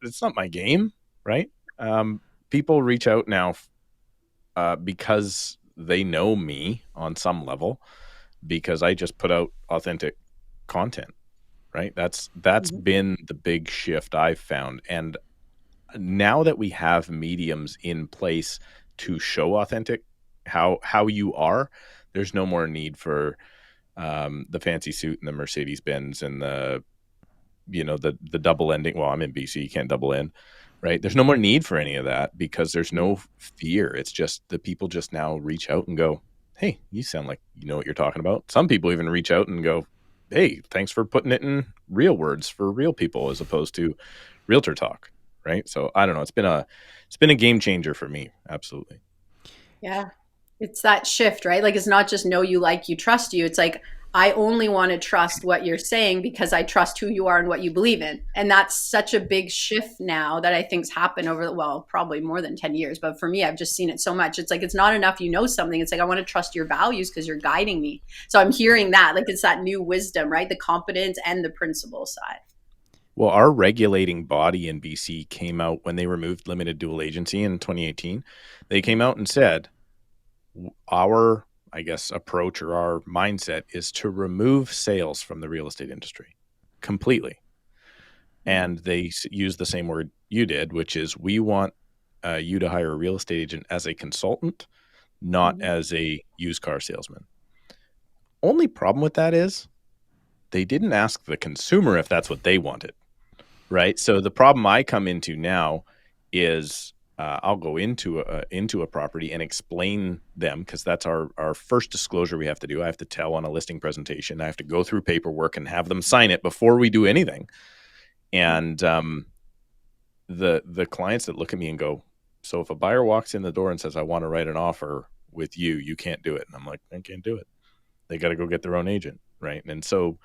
it's not my game, right? People reach out now because they know me on some level, because I just put out authentic content, right? That's been the big shift I've found. And now that we have mediums in place to show authentic how you are, there's no more need for the fancy suit and the Mercedes Benz and the double ending. Well, I'm in BC, you can't double end. Right. There's no more need for any of that, because there's no fear. It's just the people just now reach out and go, hey, you sound like you know what you're talking about. Some people even reach out and go, hey, thanks for putting it in real words for real people as opposed to realtor talk. Right. So I don't know. It's been a game changer for me. Absolutely.
Yeah. It's that shift, right? Like, it's not just know you, like you, trust you. It's like, I only want to trust what you're saying because I trust who you are and what you believe in. And that's such a big shift now that I think's happened over, probably more than 10 years. But for me, I've just seen it so much. It's like, it's not enough you know something. It's like, I want to trust your values because you're guiding me. So I'm hearing that. Like, it's that new wisdom, right? The competence and the principle side.
Well, our regulating body in BC came out when they removed limited dual agency in 2018. They came out and said, our approach or our mindset is to remove sales from the real estate industry completely. And they use the same word you did, which is, we want you to hire a real estate agent as a consultant, not as a used car salesman. Only problem with that is they didn't ask the consumer if that's what they wanted, right? So the problem I come into now is I'll go into a property and explain them, because that's our first disclosure we have to do. I have to tell on a listing presentation. I have to go through paperwork and have them sign it before we do anything. And the clients that look at me and go, so if a buyer walks in the door and says, I want to write an offer with you, you can't do it. And I'm like, I can't do it. They got to go get their own agent, right? And so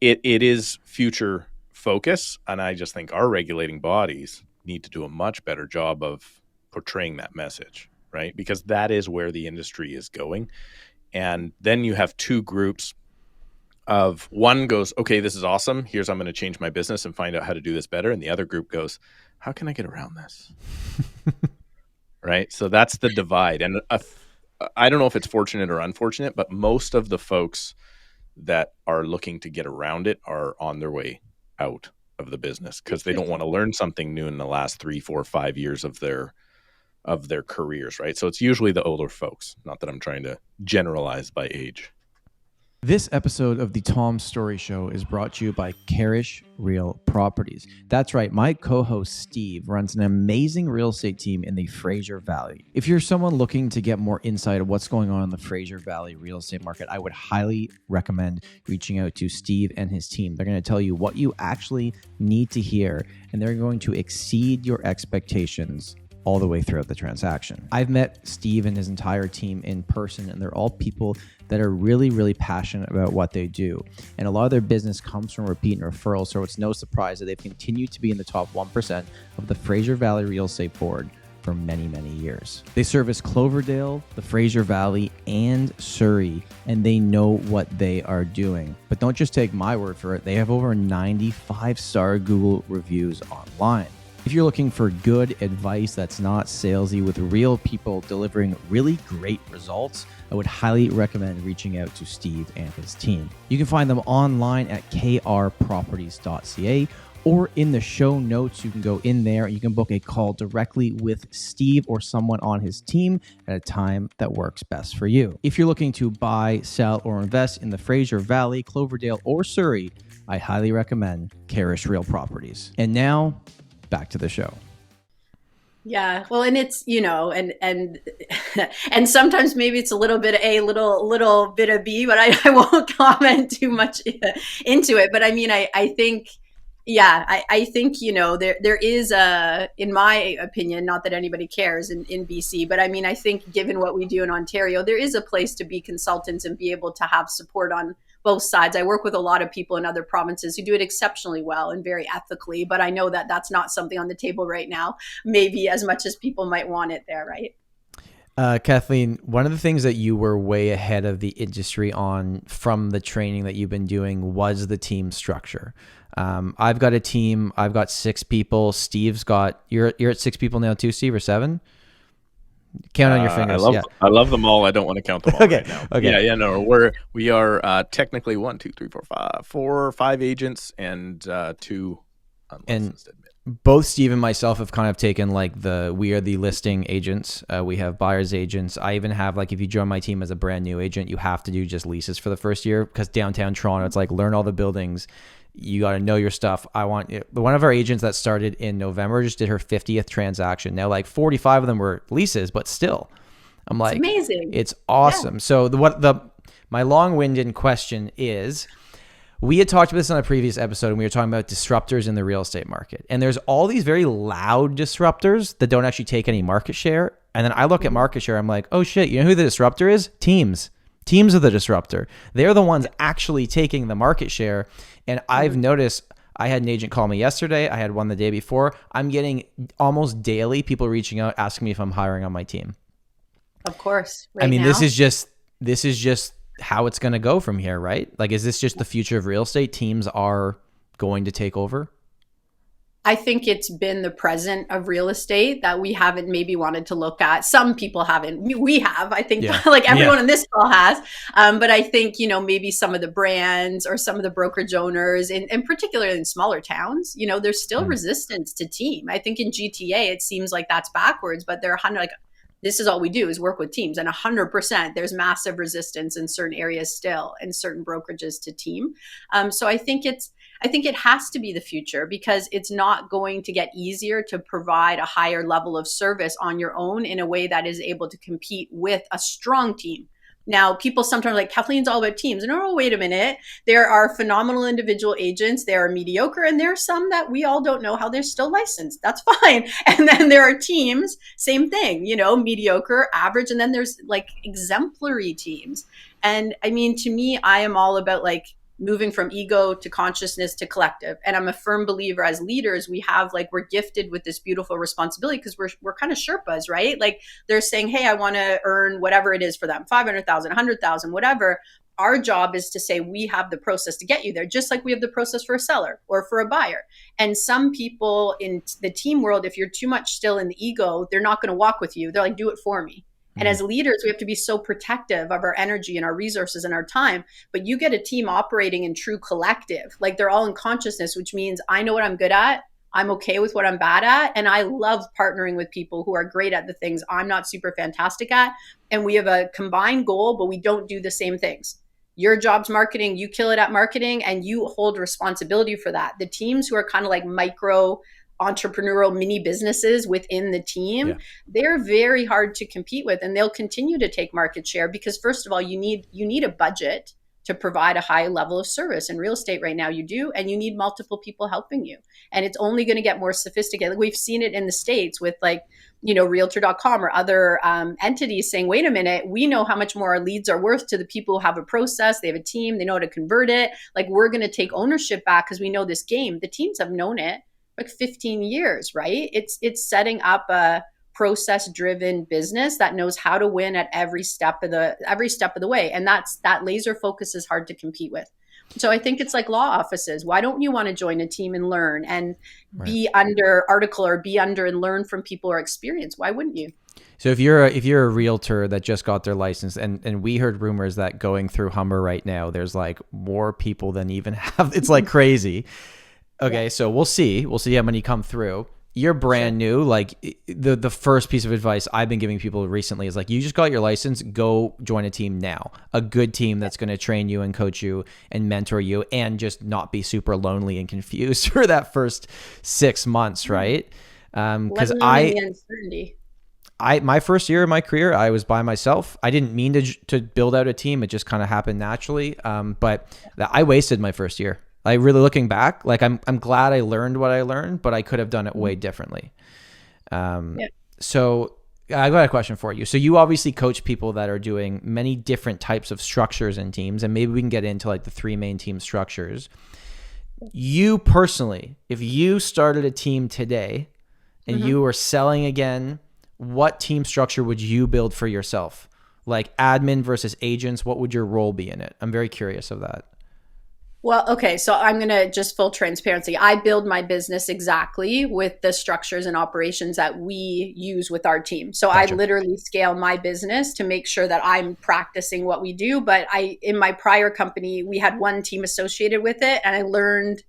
it is future focus. And I just think our regulating bodies need to do a much better job of portraying that message, right? Because that is where the industry is going. And then you have 2 groups of, one goes, okay, this is awesome. Here's, I'm going to change my business and find out how to do this better. And the other group goes, how can I get around this? Right? So that's the divide. And I don't know if it's fortunate or unfortunate, but most of the folks that are looking to get around it are on their way out of the business, because they don't want to learn something new in the last 3, 4, 5 years of their careers, right? So it's usually the older folks. Not that I'm trying to generalize by age.
This episode of the Tom Storey Show is brought to you by Karrasch Real Properties. That's right, my co-host Steve runs an amazing real estate team in the Fraser Valley. If you're someone looking to get more insight of what's going on in the Fraser Valley real estate market, I would highly recommend reaching out to Steve and his team. They're going to tell you what you actually need to hear, and they're going to exceed your expectations all the way throughout the transaction. I've met Steve and his entire team in person, and they're all people that are really, really passionate about what they do. And a lot of their business comes from repeat and referrals, so it's no surprise that they've continued to be in the top 1% of the Fraser Valley Real Estate Board for many, many years. They service Cloverdale, the Fraser Valley, and Surrey, and they know what they are doing. But don't just take my word for it. They have over 95-star Google reviews online. If you're looking for good advice that's not salesy with real people delivering really great results, I would highly recommend reaching out to Steve and his team. You can find them online at krproperties.ca, or in the show notes. You can go in there and you can book a call directly with Steve or someone on his team at a time that works best for you. If you're looking to buy, sell, or invest in the Fraser Valley, Cloverdale, or Surrey, I highly recommend Karrasch Real Properties. And now, back to the show.
Yeah, well, and it's, and sometimes maybe it's a little bit A, little bit of B, but I won't comment too much into it. But I mean, I think, I think, there is in my opinion, not that anybody cares in BC, but I mean, I think given what we do in Ontario, there is a place to be consultants and be able to have support on both sides. I work with a lot of people in other provinces who do it exceptionally well and very ethically, but I know that that's not something on the table right now, maybe as much as people might want it there, right?
Kathleen, one of the things that you were way ahead of the industry on from the training that you've been doing was the team structure. I've got a team. I've got 6 people. Steve's got, you're at 6 people now too, Steve, or 7? Count on your fingers.
I love them all. I don't want to count them all
okay.
right now.
Okay.
Yeah. No, we are technically 1, 2, 3, 4, 5 agents and 2 unlicensed admin.
Both Steve and myself have kind of taken we are the listing agents. We have buyer's agents. I even have if you join my team as a brand new agent, you have to do just leases for the first year because downtown Toronto, it's learn all the buildings. You got to know your stuff. One of our agents that started in November just did her 50th transaction. Now, 45 of them were leases, but still, I'm like,
it's amazing.
It's awesome. Yeah. So my long-winded question is, we had talked about this on a previous episode, and we were talking about disruptors in the real estate market. And there's all these very loud disruptors that don't actually take any market share. And then I look at market share, I'm like, oh shit, you know who the disruptor is? Teams. Teams are the disruptor. They're the ones actually taking the market share. And I've noticed, I had an agent call me yesterday. I had one the day before. I'm getting almost daily people reaching out, asking me if I'm hiring on my team.
Of course.
This is just how it's going to go from here, right? Is this just the future of real estate? Teams are going to take over?
I think it's been the present of real estate that we haven't maybe wanted to look at. Some people haven't. We have. I think everyone in this call has. But I think, maybe some of the brands or some of the brokerage owners, and particularly in smaller towns, there's still resistance to team. I think in GTA, it seems like that's backwards, but they're this is all we do is work with teams. And 100%, there's massive resistance in certain areas still and certain brokerages to team. So I think it has to be the future because it's not going to get easier to provide a higher level of service on your own in a way that is able to compete with a strong team. Now, people sometimes Kathleen's all about teams. No, wait a minute. There are phenomenal individual agents. There are mediocre, and there are some that we all don't know how they're still licensed. That's fine. And then there are teams, same thing, mediocre, average, and then there's exemplary teams. And I mean, to me, I am all about moving from ego to consciousness to collective. And I'm a firm believer as leaders, we have we're gifted with this beautiful responsibility because we're kind of Sherpas, right? They're saying, hey, I want to earn whatever it is for them, 500,000, 100,000, whatever. Our job is to say we have the process to get you there, just like we have the process for a seller or for a buyer. And some people in the team world, if you're too much still in the ego, they're not going to walk with you. They're do it for me. And as leaders, we have to be so protective of our energy and our resources and our time. But you get a team operating in true collective, they're all in consciousness, which means I know what I'm good at. I'm okay with what I'm bad at. And I love partnering with people who are great at the things I'm not super fantastic at. And we have a combined goal, but we don't do the same things. Your job's marketing, you kill it at marketing, and you hold responsibility for that. The teams who are kind of micro entrepreneurial mini businesses within the team, they're very hard to compete with, and they'll continue to take market share because first of all, you need a budget to provide a high level of service. In real estate right now, you do, and you need multiple people helping you. And it's only going to get more sophisticated. We've seen it in the States with Realtor.com or other entities saying, wait a minute, we know how much more our leads are worth to the people who have a process, they have a team, they know how to convert it. We're going to take ownership back because we know this game. The teams have known it 15 years, right? It's setting up a process driven business that knows how to win at every step of the way. And that laser focus is hard to compete with. So I think it's like law offices. Why don't you want to join a team and learn and be under article or be under and learn from people or experience? Why wouldn't you?
So if you're a realtor that just got their license, and we heard rumors that going through Humber right now, there's like more people than even have, it's like crazy. Okay. So we'll see how many come through. You're brand new. Like the first piece of advice I've been giving people recently is like, you just got your license, go join a team now, a good team that's going to train you and coach you and mentor you, and just not be super lonely and confused for that first 6 months. Right. Cause my first year of my career, I was by myself. I didn't mean to build out a team. It just kind of happened naturally. But I wasted my first year. Like really looking back, like I'm glad I learned what I learned, but I could have done it way differently. So I got a question for you. So you obviously coach people that are doing many different types of structures and teams, and maybe we can get into like the 3 main team structures. You personally, if you started a team today and you were selling again, what team structure would you build for yourself? Like admin versus agents, what would your role be in it? I'm very curious of that.
Well, okay. So I'm going to just full transparency. I build my business exactly with the structures and operations that we use with our team. So gotcha. I literally scale my business to make sure that I'm practicing what we do. But in my prior company, we had one team associated with it. And I learned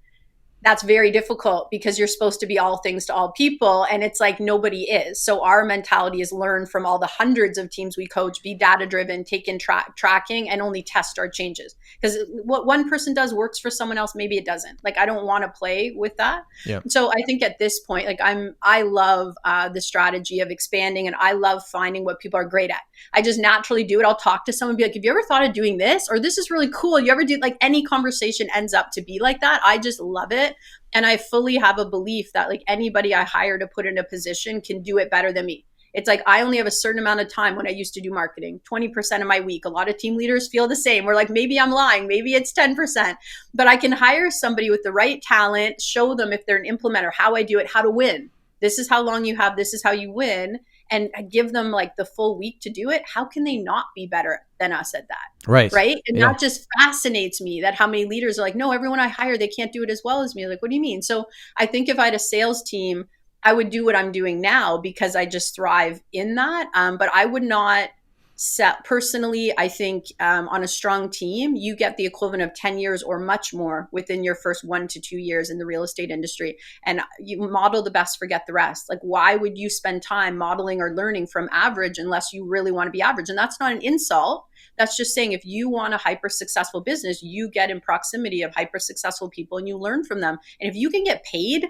that's very difficult because you're supposed to be all things to all people. And it's like nobody is. So our mentality is learn from all the hundreds of teams we coach, be data driven, take in tracking, and only test our changes. Because what one person does works for someone else, maybe it doesn't. Like I don't want to play with that. Yeah. So I think at this point, like I love the strategy of expanding, and I love finding what people are great at. I just naturally do it. I'll talk to someone and be like, have you ever thought of doing this? Or this is really cool. You ever do, like, any conversation ends up to be like that. I just love it. And I fully have a belief that like anybody I hire to put in a position can do it better than me. It's like I only have a certain amount of time when I used to do marketing, 20% of my week. A lot of team leaders feel the same. We're like, maybe I'm lying, maybe it's 10%, but I can hire somebody with the right talent, show them if they're an implementer, how I do it, how to win. This is how long you have, this is how you win. And I give them like the full week to do it. How can they not be better than us at that?
Right.
Right. And that just fascinates me, that how many leaders are like, no, everyone I hire, they can't do it as well as me. Like, what do you mean? So I think if I had a sales team, I would do what I'm doing now because I just thrive in that. But I would not set personally. I think on a strong team, you get the equivalent of 10 years or much more within your first 1 to 2 years in the real estate industry. And you model the best, forget the rest. Like, why would you spend time modeling or learning from average unless you really want to be average? And that's not an insult. That's just saying if you want a hyper successful business, you get in proximity of hyper successful people and you learn from them. And if you can get paid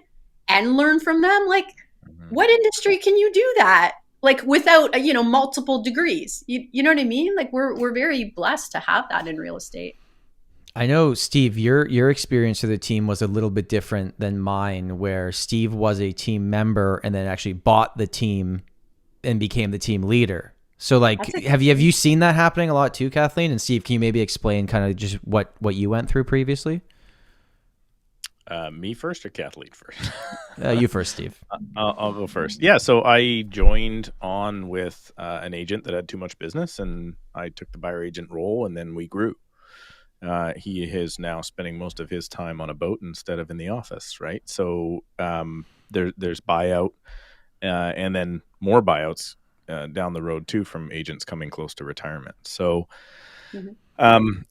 and learn from them, like what industry can you do that? Like without, multiple degrees, you know what I mean? Like we're very blessed to have that in real estate.
I know, Steve, your experience with the team was a little bit different than mine, where Steve was a team member and then actually bought the team and became the team leader. So like, have you seen that happening a lot too, Kathleen? And Steve, can you maybe explain kind of just what you went through previously?
Me first or Kathleen first?
You first, Steve.
I'll go first. Yeah, so I joined on with an agent that had too much business, and I took the buyer agent role, and then we grew. He is now spending most of his time on a boat instead of in the office, right? So there's buyout, and then more buyouts down the road too from agents coming close to retirement. So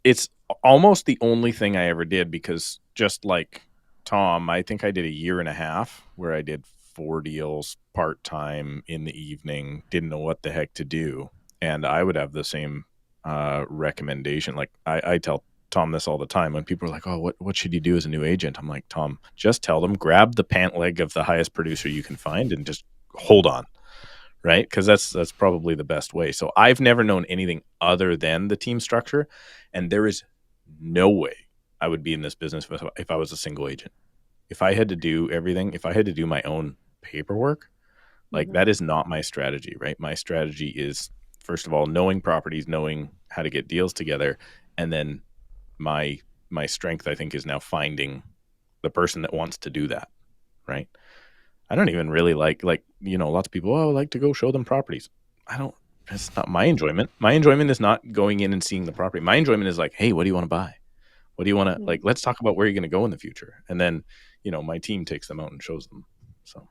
it's almost the only thing I ever did, because just like Tom, I think I did 1.5 years where I did 4 deals part-time in the evening, didn't know what the heck to do. And I would have the same recommendation. Like I tell Tom this all the time when people are like, oh, what should you do as a new agent? I'm like, Tom, just tell them, grab the pant leg of the highest producer you can find and just hold on. Right? Because that's probably the best way. So I've never known anything other than the team structure. And there is no way I would be in this business if I was a single agent. If I had to do everything, if I had to do my own paperwork, like that is not my strategy, right? My strategy is, first of all, knowing properties, knowing how to get deals together. And then my strength, I think, is now finding the person that wants to do that, right? I don't even really like, lots of people, I like to go show them properties. It's not my enjoyment. My enjoyment is not going in and seeing the property. My enjoyment is like, hey, what do you want to buy? What do you want to, let's talk about where you're going to go in the future. And then, my team takes them out and shows them. So.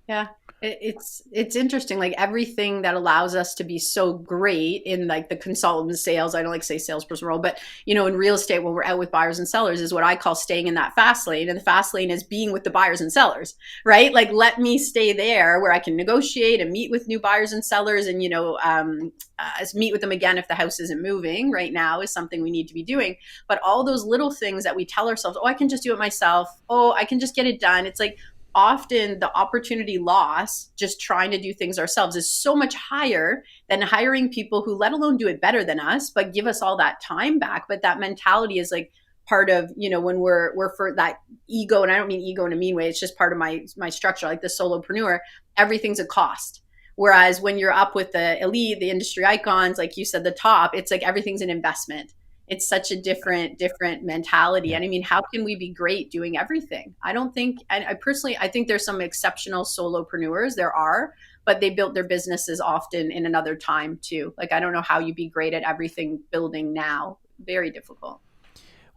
Yeah, it's interesting. Like everything that allows us to be so great in like the consultant sales, I don't like to say salesperson role, but in real estate, when we're out with buyers and sellers, is what I call staying in that fast lane. And the fast lane is being with the buyers and sellers, right? Like let me stay there where I can negotiate and meet with new buyers and sellers, and meet with them again if the house isn't moving right now is something we need to be doing. But all those little things that we tell ourselves, oh, I can just do it myself. Oh, I can just get it done. It's like, often the opportunity loss just trying to do things ourselves is so much higher than hiring people who let alone do it better than us, but give us all that time back. But that mentality is like part of, when we're for that ego, and I don't mean ego in a mean way. It's just part of my structure, like the solopreneur, everything's a cost. Whereas when you're up with the elite, the industry icons, like you said, the top, it's like everything's an investment. It's such a different mentality. And I mean, how can we be great doing everything? I don't think, I personally, I think there's some exceptional solopreneurs, there are, but they built their businesses often in another time too. Like, I don't know how you be great at everything building now. Very difficult.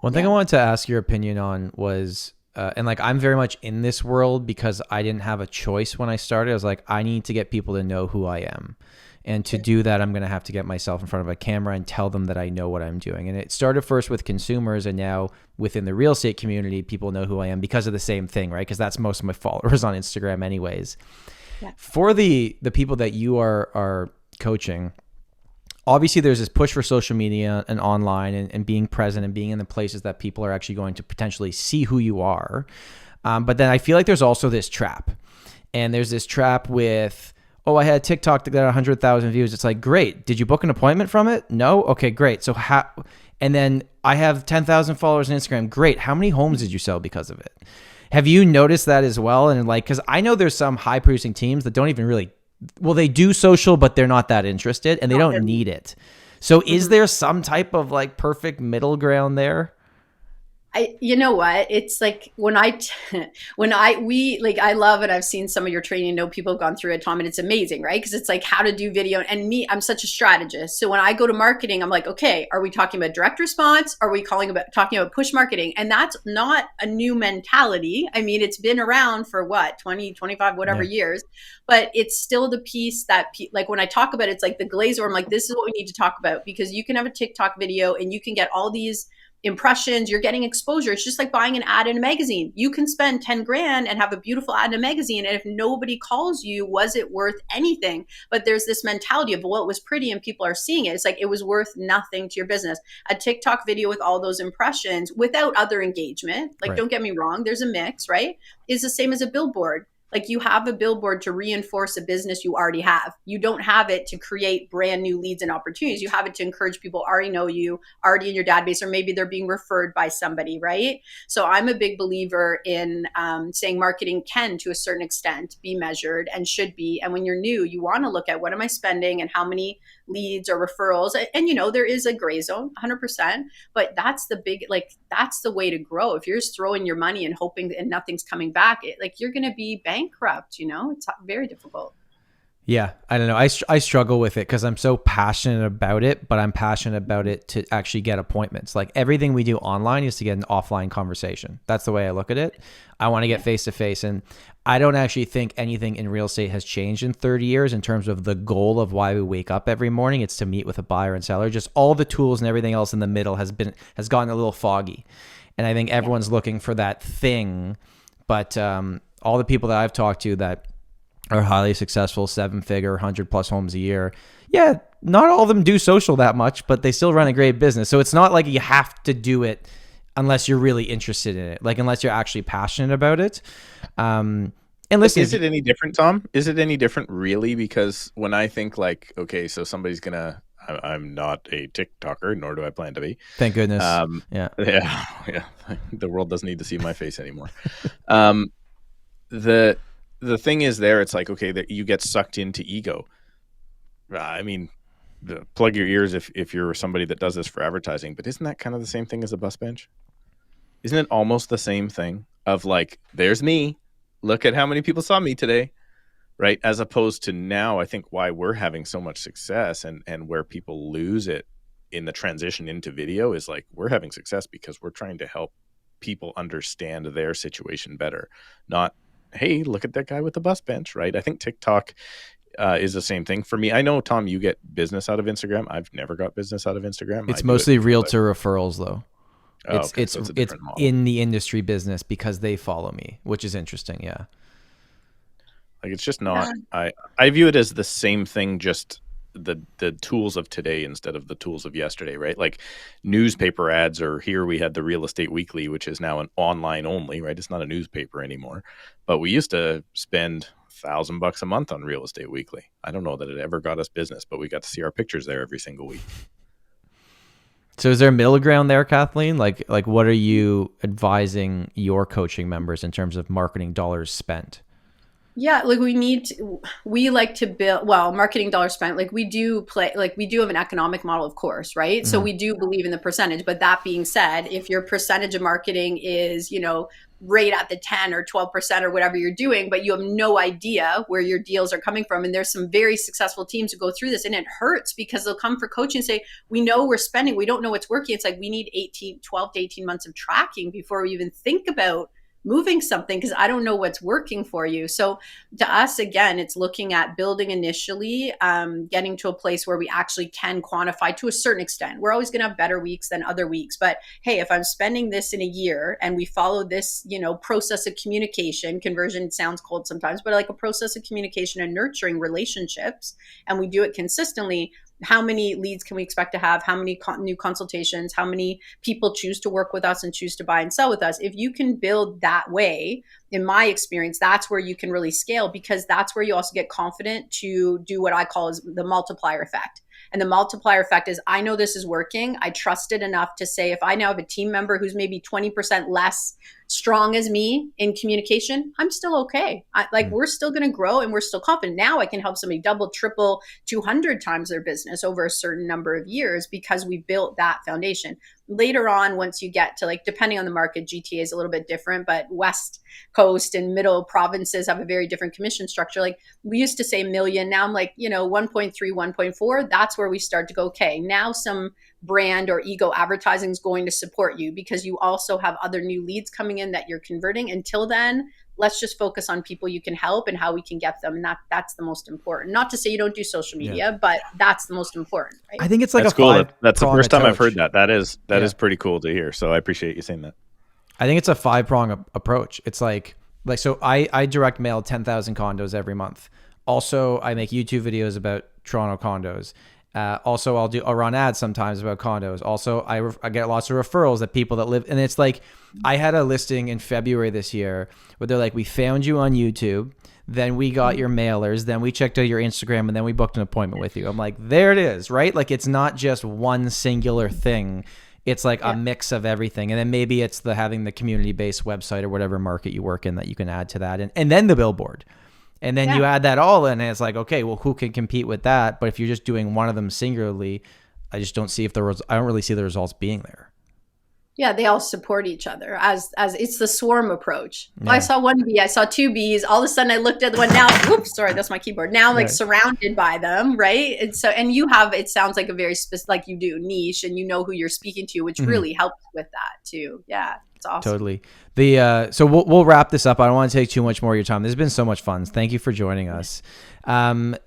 One thing I wanted to ask your opinion on was, and like, I'm very much in this world because I didn't have a choice when I started. I was like, I need to get people to know who I am. And to do that, I'm going to have to get myself in front of a camera and tell them that I know what I'm doing. And it started first with consumers, and now within the real estate community, people know who I am because of the same thing, right? Because that's most of my followers on Instagram anyways. Yeah. For the people that you are coaching, obviously there's this push for social media and online and being present and being in the places that people are actually going to potentially see who you are. But then I feel like there's also this trap. And there's this trap with, oh, I had a TikTok that got 100,000 views. It's like, great. Did you book an appointment from it? No? Okay, great. So and then I have 10,000 followers on Instagram. Great. How many homes did you sell because of it? Have you noticed that as well? And like, because I know there's some high producing teams that don't even really, well, they do social, but they're not that interested and they don't need it. So is there some type of like perfect middle ground there?
You know what? It's like I love, and I've seen some of your training, know people have gone through it, Tom, and it's amazing, right? Because it's like how to do video. And me, I'm such a strategist. So when I go to marketing, I'm like, okay, are we talking about direct response? Are we talking about push marketing? And that's not a new mentality. I mean, it's been around for what, 20, 25, whatever years, but it's still the piece that like when I talk about it, it's like the glazer. I'm like, this is what we need to talk about, because you can have a TikTok video and you can get all these impressions, you're getting exposure. It's just like buying an ad in a magazine. You can spend 10 grand and have a beautiful ad in a magazine. And if nobody calls you, was it worth anything? But there's this mentality of, well, it was pretty and people are seeing it. It's like, it was worth nothing to your business. A TikTok video with all those impressions without other engagement, like, don't get me wrong, there's a mix, right? Is the same as a billboard. Like, you have a billboard to reinforce a business you already have. You don't have it to create brand new leads and opportunities. You have it to encourage people already know you, already in your database, or maybe they're being referred by somebody, right? So I'm a big believer in saying marketing can, to a certain extent, be measured and should be. And when you're new, you want to look at what am I spending and how many leads or referrals. And, there is a gray zone, 100%. But that's the big, that's the way to grow. If you're just throwing your money and hoping and nothing's coming back, you're going to be bankrupt, it's very difficult.
Yeah, I don't know. I struggle with it because I'm so passionate about it, but I'm passionate about it to actually get appointments. Like, everything we do online is to get an offline conversation. That's the way I look at it. I want to get face to face. And I don't actually think anything in real estate has changed in 30 years in terms of the goal of why we wake up every morning. It's to meet with a buyer and seller. Just all the tools and everything else in the middle has gotten a little foggy. And I think everyone's looking for that thing. But all the people that I've talked to that are highly successful, 7-figure, 100+ homes a year, yeah, not all of them do social that much, but they still run a great business. So it's not like you have to do it unless you're really interested in it, like unless you're actually passionate about it. And listen,
is it any different, Tom? Is it any different really? Because when I think like, okay, so somebody's gonna, I'm not a TikToker, nor do I plan to be.
Thank goodness.
Yeah. The world doesn't need to see my face anymore. The thing is there, it's like, okay, that you get sucked into ego. I mean, plug your ears if you're somebody that does this for advertising, but isn't that kind of the same thing as a bus bench? Isn't it almost the same thing of like, there's me, look at how many people saw me today. Right. As opposed to now, I think why we're having so much success and where people lose it in the transition into video is like, we're having success because we're trying to help people understand their situation better. Not, hey, look at that guy with the bus bench. Right. I think TikTok is the same thing for me. I know, Tom, you get business out of Instagram. I've never got business out of Instagram.
It's mostly realtor referrals though. It's
model.
in the industry business because they follow me, which is interesting. Yeah.
Like, it's just not, I view it as the same thing, just the tools of today instead of the tools of yesterday, right? Like newspaper ads, or here we had the Real Estate Weekly, which is now an online only, right? It's not a newspaper anymore, but we used to spend $1,000 a month on Real Estate Weekly. I don't know that it ever got us business, but we got to see our pictures there every single week.
So is there a middle ground there, Kathleen? Like what are you advising your coaching members in terms of marketing dollars spent?
Yeah, like we like to build, well, marketing dollars spent, like we do have an economic model, of course, right? So we do believe in the percentage, but that being said, if your percentage of marketing is, right at the 10 or 12% or whatever you're doing, but you have no idea where your deals are coming from. And there's some very successful teams who go through this, and it hurts because they'll come for coaching and say, we know we're spending, we don't know what's working. It's like, we need 12 to 18 months of tracking before we even think about moving something, because I don't know what's working for you. So to us, again, it's looking at building initially, getting to a place where we actually can quantify to a certain extent. We're always going to have better weeks than other weeks, but hey, if I'm spending this in a year and we follow this, process of communication, conversion sounds cold sometimes, but like a process of communication and nurturing relationships, and we do it consistently, how many leads can we expect to have? How many new consultations? How many people choose to work with us and choose to buy and sell with us? If you can build that way, in my experience, that's where you can really scale, because that's where you also get confident to do what I call is the multiplier effect. And the multiplier effect is, I know this is working. I trust it enough to say, if I now have a team member who's maybe 20% less strong as me in communication, I'm still okay. We're still going to grow and we're still confident. Now I can help somebody double, triple, 200 times their business over a certain number of years because we built that foundation. Later on, once you get to, like, depending on the market, GTA is a little bit different, but West Coast and middle provinces have a very different commission structure. Like, we used to say million. Now I'm like, 1.3, 1.4. That's where we start to go, okay, now some brand or ego advertising is going to support you because you also have other new leads coming in that you're converting. Until then, let's just focus on people you can help and how we can get them. And that's the most important. Not to say you don't do social media, but that's the most important. Right?
I think it's like
that's cool. That's the first time I've heard that. That is pretty cool to hear. So I appreciate you saying that.
I think it's a 5-prong approach. It's like so I direct mail 10,000 condos every month. Also, I make YouTube videos about Toronto condos. Also, I'll run ads sometimes about condos. Also, I get lots of referrals that people that live, and it's like, I had a listing in February this year where they're like, we found you on YouTube, then we got your mailers, then we checked out your Instagram, and then we booked an appointment with you. I'm like, there it is, right? Like, it's not just one singular thing. It's like a mix of everything. And then maybe it's having the community-based website or whatever market you work in that you can add to that. And then the billboard. And then you add that all in, and it's like, okay, well, who can compete with that? But if you're just doing one of them singularly, I just don't see I don't really see the results being there.
Yeah, they all support each other as it's the swarm approach. Yeah. Well, I saw one bee, I saw two bees. All of a sudden I looked at the one now, whoops, sorry, that's my keyboard. Now I'm like surrounded by them, right? And you have, it sounds like a very specific, like you do, niche, and you know who you're speaking to, which really helps with that too. Yeah. It's awesome. Totally.
So we'll wrap this up. I don't want to take too much more of your time. This has been so much fun. Thank you for joining us. The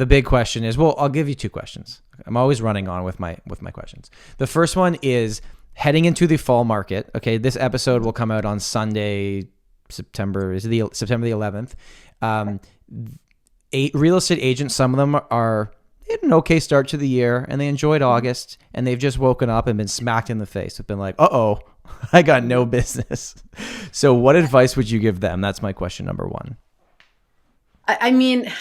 big question is, well, I'll give you 2 questions. I'm always running on with my questions. The first one is heading into the fall market. Okay, this episode will come out on Sunday, September the 11th. Real estate agents, some of them are an okay start to the year, and they enjoyed August, and they've just woken up and been smacked in the face. They've been like, uh-oh, I got no business. So what advice would you give them? That's my question number 1.
I mean,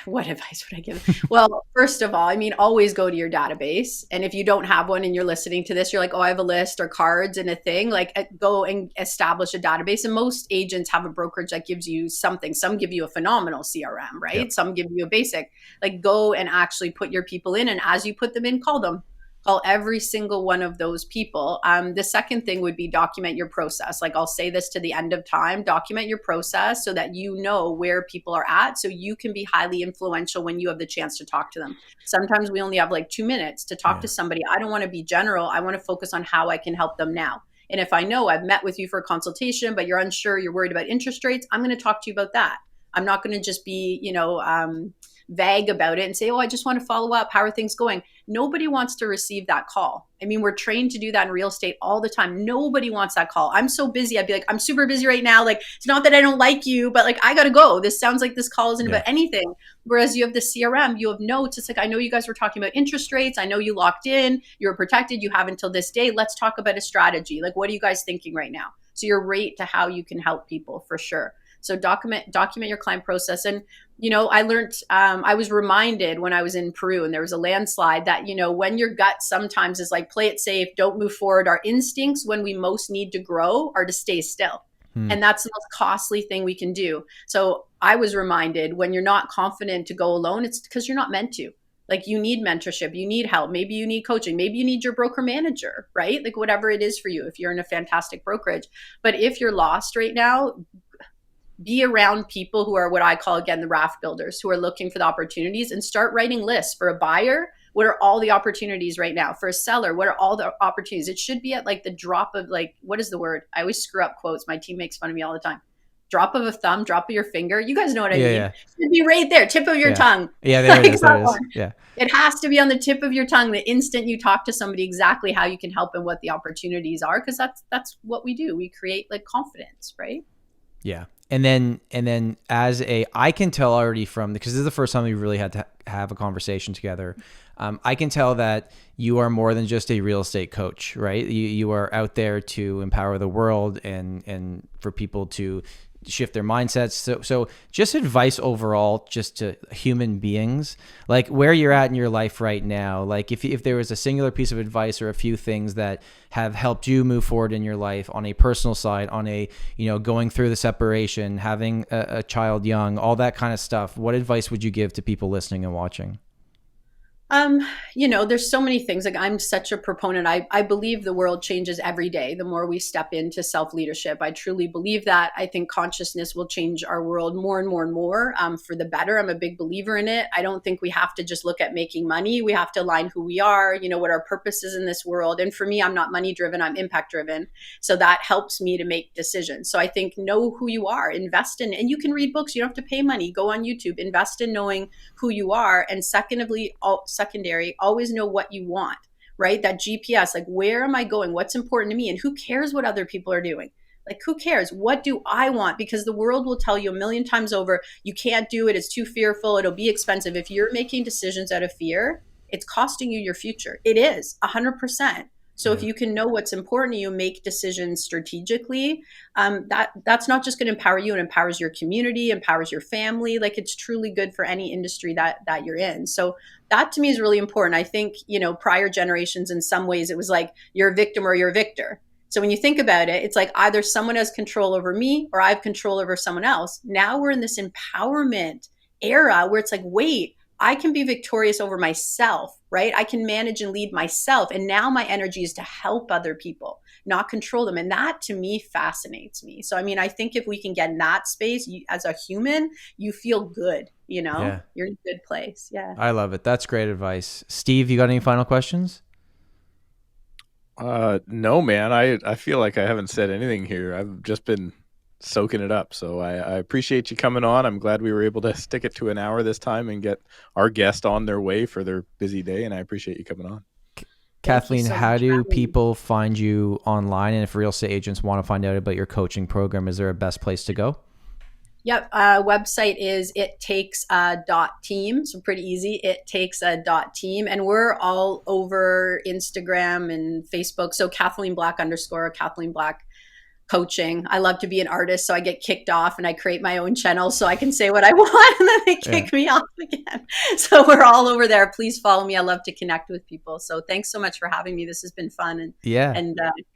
what advice would I give? Well, first of all, always go to your database. And if you don't have one and you're listening to this, you're like, oh, I have a list or cards and a thing, like go and establish a database. And most agents have a brokerage that gives you something. Some give you a phenomenal CRM, right? Yep. Some give you a basic, like go and actually put your people in. And as you put them in, call them. Call every single one of those people. The second thing would be document your process. Like I'll say this to the end of time, document your process so that you know where people are at, so you can be highly influential when you have the chance to talk to them. Sometimes we only have like 2 minutes to talk to somebody. I don't want to be general. I want to focus on how I can help them now. And if I know I've met with you for a consultation, but you're unsure, you're worried about interest rates, I'm going to talk to you about that. I'm not going to just be, vague about it and say, oh, I just want to follow up. How are things going? Nobody wants to receive that call. I mean, we're trained to do that in real estate all the time. Nobody wants that call. I'm so busy. I'd be like, I'm super busy right now. Like, it's not that I don't like you, but like, I got to go. This sounds like this call isn't about anything. Whereas you have the CRM, you have notes. It's like, I know you guys were talking about interest rates. I know you locked in, you were protected. You have until this day. Let's talk about a strategy. Like, what are you guys thinking right now? So you're right to how you can help people for sure. So document your client process. And, I learned, I was reminded when I was in Peru and there was a landslide that, when your gut sometimes is like, play it safe, don't move forward. Our instincts when we most need to grow are to stay still. And that's the most costly thing we can do. So I was reminded when you're not confident to go alone, it's because you're not meant to. Like you need mentorship, you need help. Maybe you need coaching. Maybe you need your broker manager, right? Like whatever it is for you, if you're in a fantastic brokerage. But if you're lost right now, be around people who are what I call, again, the raft builders, who are looking for the opportunities, and start writing lists. For a buyer, what are all the opportunities right now? For a seller, what are all the opportunities? It should be at like the drop of like, what is the word? I always screw up quotes. My team makes fun of me all the time. Drop of a thumb, drop of your finger. You guys know what I mean. Yeah. It should be right there, tip of your tongue.
Yeah, there it is. There it is. Yeah.
It has to be on the tip of your tongue the instant you talk to somebody, exactly how you can help and what the opportunities are, because that's what we do. We create like confidence, right?
Yeah. And then I can tell already because this is the first time we really had to have a conversation together. I can tell that you are more than just a real estate coach, right? You are out there to empower the world and for people to shift their mindsets. So just advice overall, just to human beings, like where you're at in your life right now. Like if there was a singular piece of advice or a few things that have helped you move forward in your life on a personal side, on a, going through the separation, having a child young, all that kind of stuff, what advice would you give to people listening and watching?
There's so many things. Like I'm such a proponent. I believe the world changes every day the more we step into self-leadership. I truly believe that. I think consciousness will change our world more and more and more for the better. I'm a big believer in it. I don't think we have to just look at making money. We have to align who we are, what our purpose is in this world. And for me, I'm not money driven. I'm impact driven. So that helps me to make decisions. So I think know who you are, invest in, and you can read books. You don't have to pay money. Go on YouTube, invest in knowing who you are. And secondary, always know what you want, right? That GPS, like where am I going? What's important to me? And who cares what other people are doing? Like who cares? What do I want? Because the world will tell you a million times over, you can't do it. It's too fearful. It'll be expensive. If you're making decisions out of fear, it's costing you your future. It is 100%. So if you can know what's important to you, make decisions strategically, that's not just going to empower you. It empowers your community, empowers your family. Like it's truly good for any industry that you're in. So that to me is really important. I think, prior generations, in some ways, it was like you're a victim or you're a victor. So when you think about it, it's like either someone has control over me or I have control over someone else. Now we're in this empowerment era where it's like, wait, I can be victorious over myself, right? I can manage and lead myself. And now my energy is to help other people, not control them. And that to me fascinates me. So, I think if we can get in that space, as a human, you feel good, you're in a good place. Yeah.
I love it. That's great advice. Steve, you got any final questions?
No, man, I feel like I haven't said anything here. I've just been soaking it up. So I appreciate you coming on. I'm glad we were able to stick it to an hour this time and get our guest on their way for their busy day. And I appreciate you coming on.
Kathleen, how do people find you online? And if real estate agents want to find out about your coaching program, is there a best place to go?
Yep. Website is ittakes.team. So pretty easy. Ittakes.team. And we're all over Instagram and Facebook. So Kathleen Black _ Kathleen Black coaching. I love to be an artist, so I get kicked off and I create my own channel so I can say what I want and then they kick me off again. So we're all over there. Please follow me. I love to connect with people. So thanks so much for having me. This has been fun and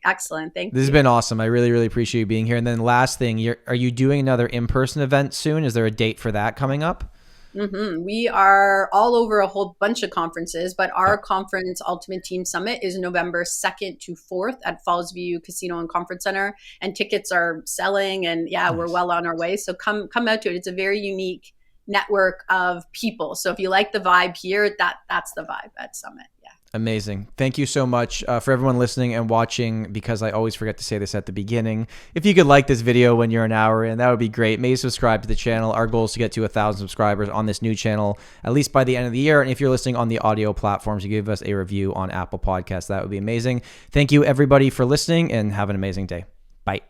excellent. Thank you.
This has been awesome. I really, really appreciate you being here. And then last thing, are you doing another in-person event soon? Is there a date for that coming up?
We are all over a whole bunch of conferences, but our conference, Ultimate Team Summit, is November 2nd to 4th at Fallsview Casino and Conference Center, and tickets are selling, and we're well on our way. So come out to it. It's a very unique network of people. So if you like the vibe here, that's the vibe at Summit. Yeah.
Amazing. Thank you so much for everyone listening and watching, because I always forget to say this at the beginning. If you could like this video when you're an hour in, that would be great. Maybe subscribe to the channel. Our goal is to get to 1,000 subscribers on this new channel, at least by the end of the year. And if you're listening on the audio platforms, you give us a review on Apple Podcasts. That would be amazing. Thank you, everybody, for listening, and have an amazing day. Bye.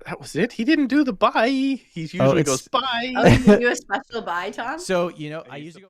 That was it. He didn't do the bye. He usually goes bye.
Oh, you do a special bye, Tom?
So, I usually go.